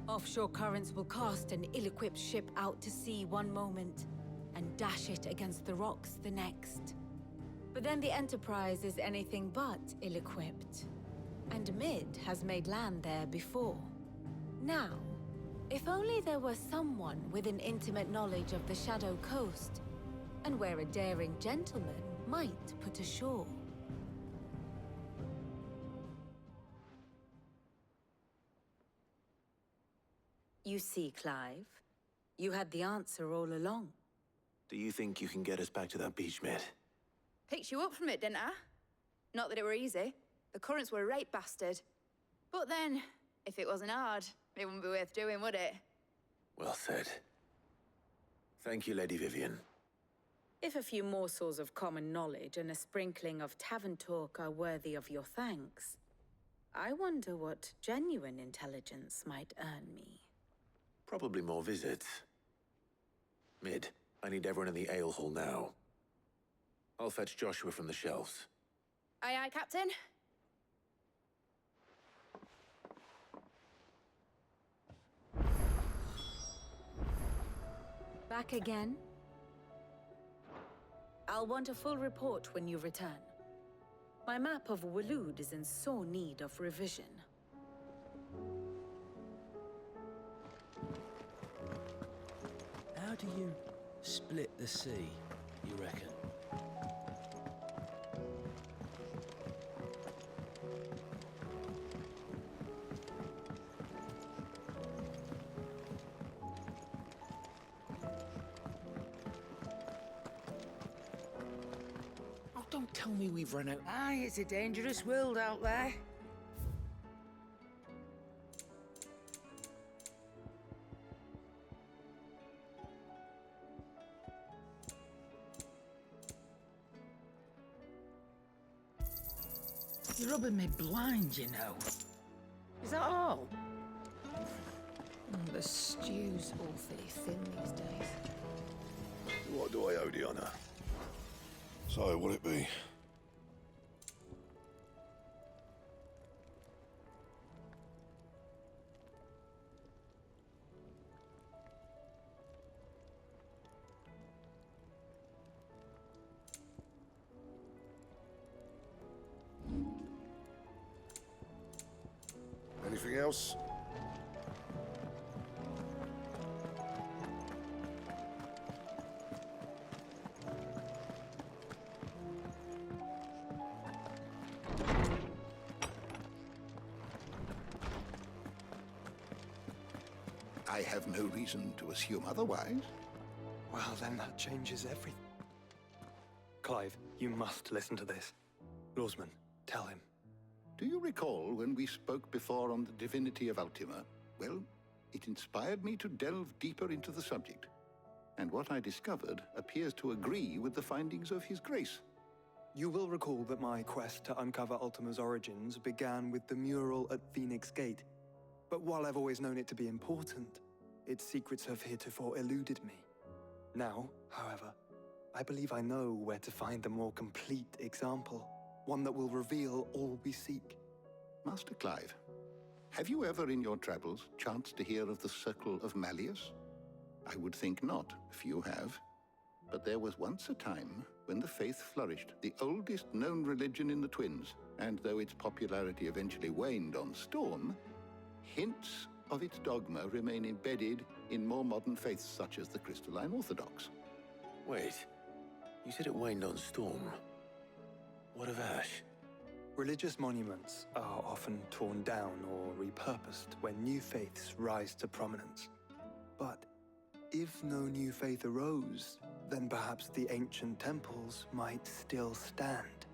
Offshore currents will cast an ill-equipped ship out to sea one moment, and dash it against the rocks the next. But then the Enterprise is anything but ill-equipped, and Mid has made land there before. Now, if only there were someone with an intimate knowledge of the Shadow Coast, and where a daring gentleman might put ashore. You see, Clive, you had the answer all along. Do you think you can get us back to that beach, Mid? Picked you up from it, didn't I? Not that it were easy. The currents were a right bastard. But then, if it wasn't hard, it wouldn't be worth doing, would it? Well said. Thank you, Lady Vivian. If a few morsels of common knowledge and a sprinkling of tavern talk are worthy of your thanks, I wonder what genuine intelligence might earn me. Probably more visits. Mid, I need everyone in the ale hall now. I'll fetch Joshua from the shelves. Aye, aye, Captain. Back again? I'll want a full report when you return. My map of Waloed is in sore need of revision. How do you split the sea, you reckon? Oh, don't tell me we've run out. Aye, it's a dangerous world out there. You're rubbing me blind, you know. Is that all? The stew's awfully thin these days. What do I owe the honour? So, will it be? Anything else? I have no reason to assume otherwise. Well, then that changes everything. Clive, you must listen to this. Lawsman, tell him. Do you recall when we spoke before on the divinity of Ultima? Well, it inspired me to delve deeper into the subject. And what I discovered appears to agree with the findings of His Grace. You will recall that my quest to uncover Ultima's origins began with the mural at Phoenix Gate. But while I've always known it to be important, its secrets have heretofore eluded me. Now, however, I believe I know where to find the more complete example, one that will reveal all we seek. Master Clive, have you ever in your travels chanced to hear of the Circle of Malleus? I would think not, if you have. But there was once a time when the faith flourished, the oldest known religion in the Twins, and though its popularity eventually waned on Storm, hints of its dogma remain embedded in more modern faiths such as the Crystalline Orthodox. Wait, you said it waned on Storm. What of Ash? Religious monuments are often torn down or repurposed when new faiths rise to prominence. But if no new faith arose, then perhaps the ancient temples might still stand.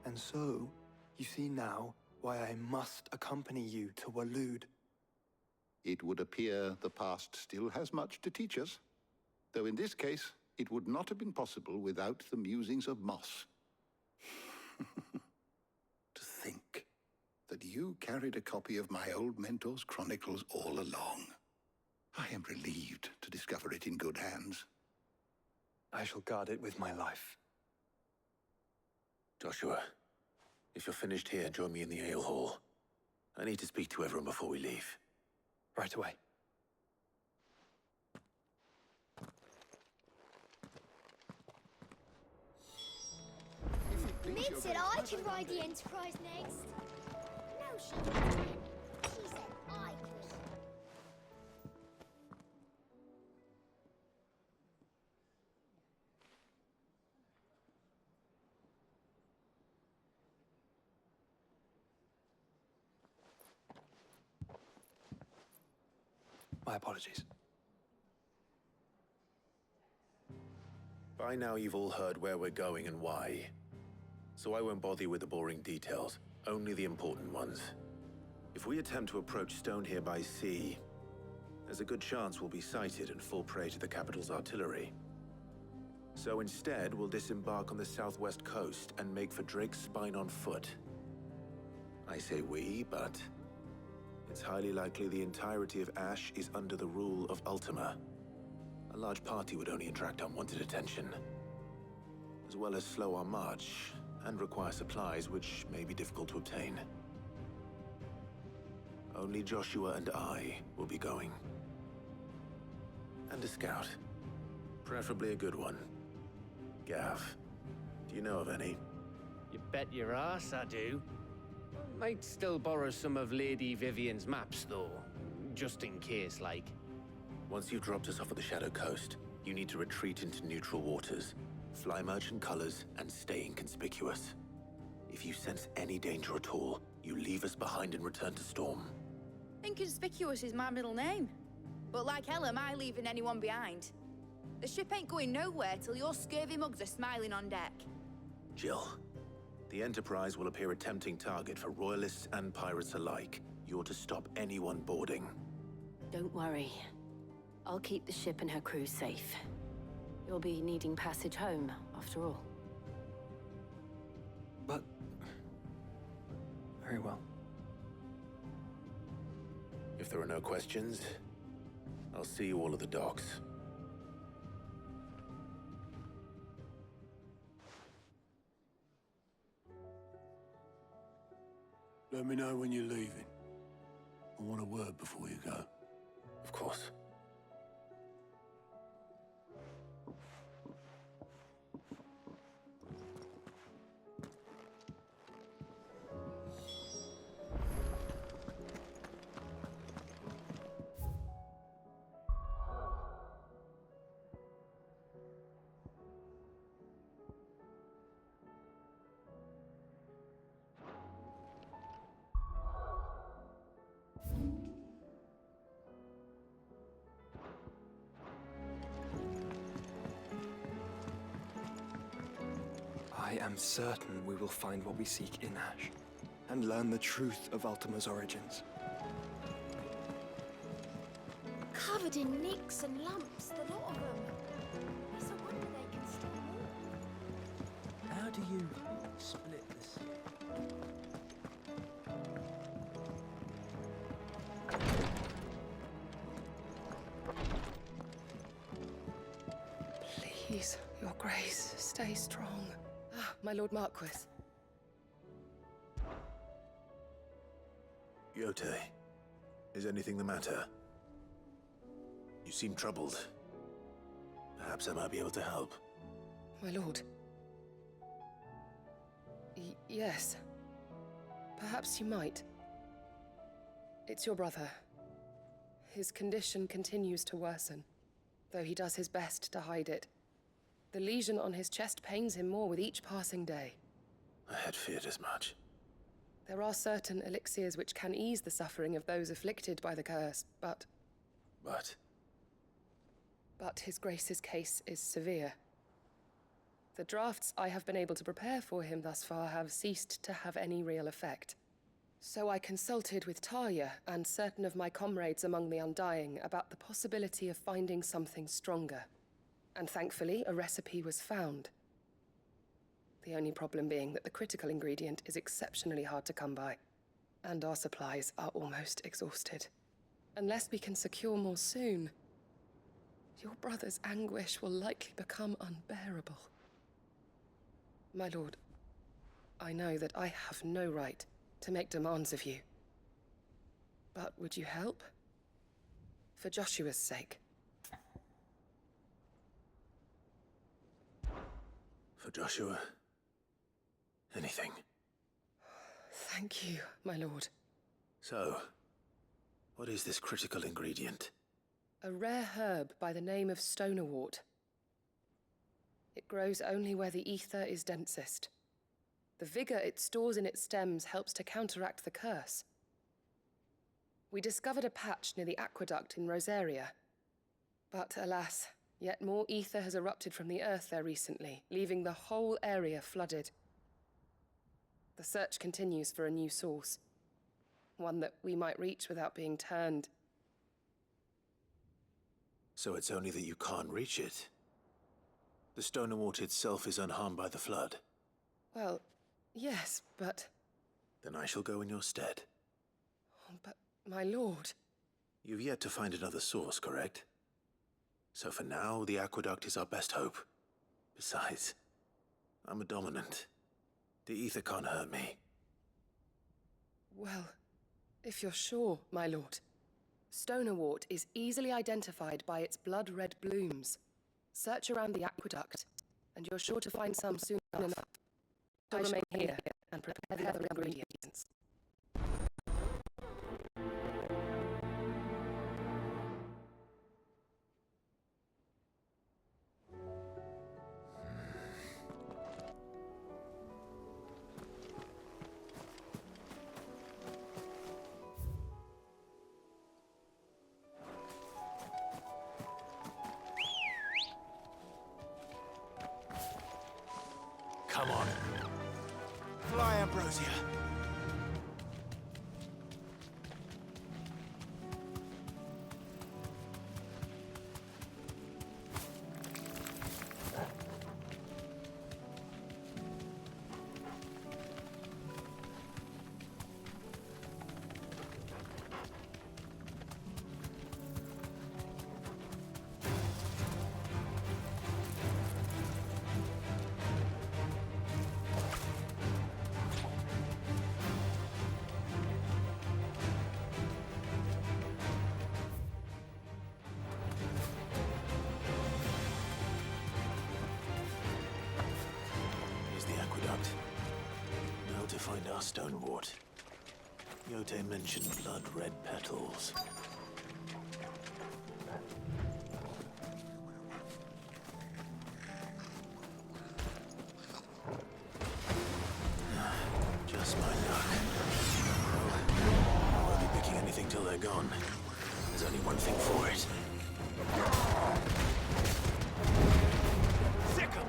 And so, you see now why I must accompany you to Waloed. It would appear the past still has much to teach us, though in this case, it would not have been possible without the musings of Moss. To think that you carried a copy of my old mentor's chronicles all along. I am relieved to discover it in good hands. I shall guard it with my life. Joshua, if you're finished here, join me in the ale hall. I need to speak to everyone before we leave. Right away. Mid said I could ride the Enterprise next. No, she didn't. She said I could. My apologies. By now you've all heard where we're going and why. So I won't bother you with the boring details, only the important ones. If we attempt to approach Stone here by sea, there's a good chance we'll be sighted and fall prey to the capital's artillery. So instead, we'll disembark on the southwest coast and make for Drake's Spine on foot. I say we, but it's highly likely the entirety of Ash is under the rule of Ultima. A large party would only attract unwanted attention, as well as slow our march and require supplies which may be difficult to obtain. Only Joshua and I will be going. And a scout. Preferably a good one. Gav, do you know of any? You bet your ass I do. Might still borrow some of Lady Vivian's maps, though. Just in case, like. Once you've dropped us off at the Shadow Coast, you need to retreat into neutral waters, fly merchant colors, and stay inconspicuous. If you sense any danger at all, you leave us behind and return to Storm. Inconspicuous is my middle name. But like hell am I leaving anyone behind. The ship ain't going nowhere till your scurvy mugs are smiling on deck. Jill, the Enterprise will appear a tempting target for royalists and pirates alike. You're to stop anyone boarding. Don't worry. I'll keep the ship and her crew safe. You'll be needing passage home, after all. But... very well. If there are no questions, I'll see you all at the docks. Let me know when you're leaving. I want a word before you go. Of course. I am certain we will find what we seek in Ash, and learn the truth of Ultima's origins. Covered in nicks and lumps, the lot of them. It's a wonder they can still move. How do you split the sea? Please, Your Grace, stay strong. Ah, my Lord Marquis. Yote, is anything the matter? You seem troubled. Perhaps I might be able to help. My lord. Yes. Perhaps you might. It's your brother. His condition continues to worsen, though he does his best to hide it. The lesion on his chest pains him more with each passing day. I had feared as much. There are certain elixirs which can ease the suffering of those afflicted by the curse, but his Grace's case is severe. The drafts I have been able to prepare for him thus far have ceased to have any real effect. So I consulted with Talia and certain of my comrades among the Undying about the possibility of finding something stronger. And thankfully, a recipe was found. The only problem being that the critical ingredient is exceptionally hard to come by, and our supplies are almost exhausted. Unless we can secure more soon, your brother's anguish will likely become unbearable. My lord, I know that I have no right to make demands of you. But would you help? For Joshua's sake. For Joshua, anything. Thank you, my lord. So, what is this critical ingredient? A rare herb by the name of stonerwort. It grows only where the ether is densest. The vigor it stores in its stems helps to counteract the curse. We discovered a patch near the aqueduct in Rosaria. But alas, yet more ether has erupted from the earth there recently, leaving the whole area flooded. The search continues for a new source. One that we might reach without being turned. So it's only that you can't reach it. The stonerwort itself is unharmed by the flood. Well, yes, but... Then I shall go in your stead. But, my lord... You've yet to find another source, correct? So for now, the aqueduct is our best hope. Besides, I'm a dominant. The ether can't hurt me. Well, if you're sure, my lord. Stonerwort is easily identified by its blood-red blooms. Search around the aqueduct, and you're sure to find some soon enough. I'll remain here and prepare the other ingredients. Come on. Fly, Ambrosia. Now to find our stonewort. Yote mentioned blood-red petals. Just my luck. I won't be picking anything till they're gone. There's only one thing for it. Sick 'em!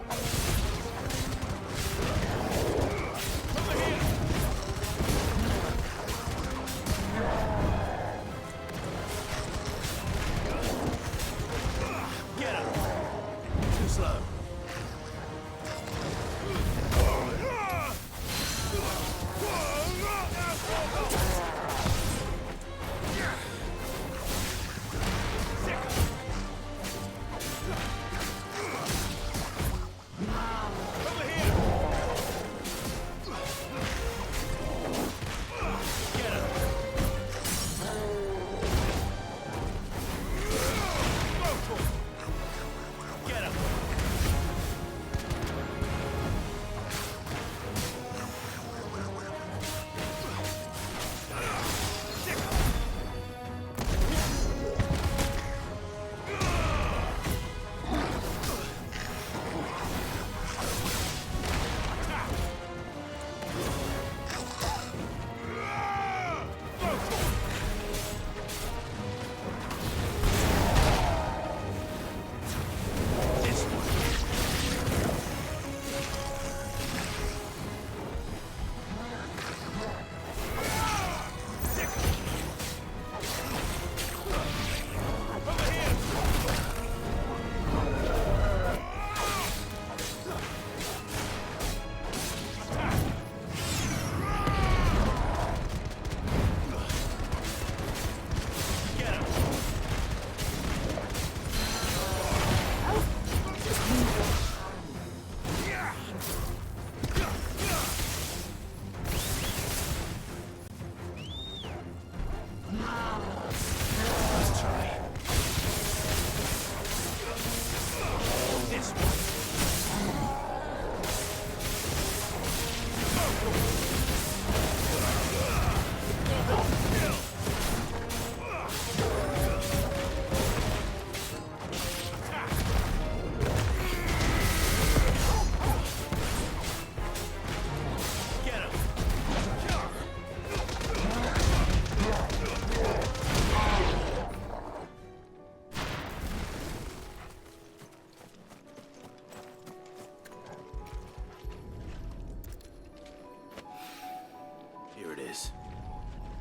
Here it is.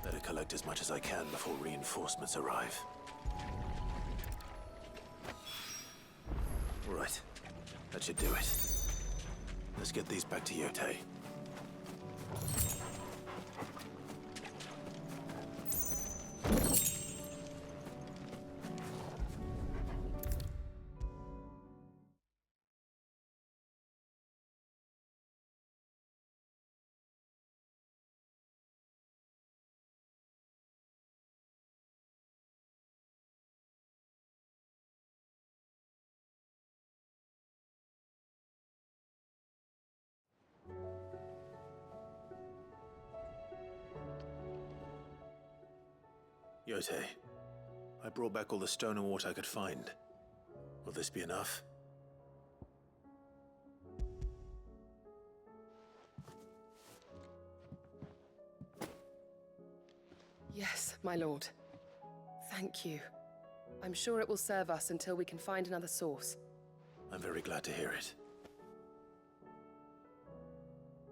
Better collect as much as I can before reinforcements arrive. Right. That should do it. Let's get these back to Yotei. Yotei, I brought back all the stone and water I could find. Will this be enough? Yes, my lord. Thank you. I'm sure it will serve us until we can find another source. I'm very glad to hear it.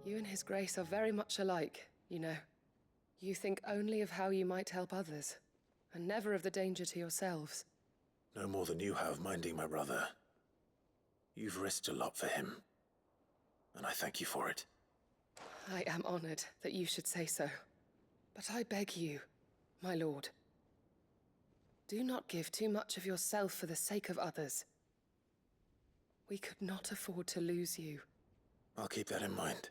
You and His Grace are very much alike, you know. You think only of how you might help others, and never of the danger to yourselves. No more than you have minding my brother. You've risked a lot for him, and I thank you for it. I am honored that you should say so. But I beg you, my lord, do not give too much of yourself for the sake of others. We could not afford to lose you. I'll keep that in mind.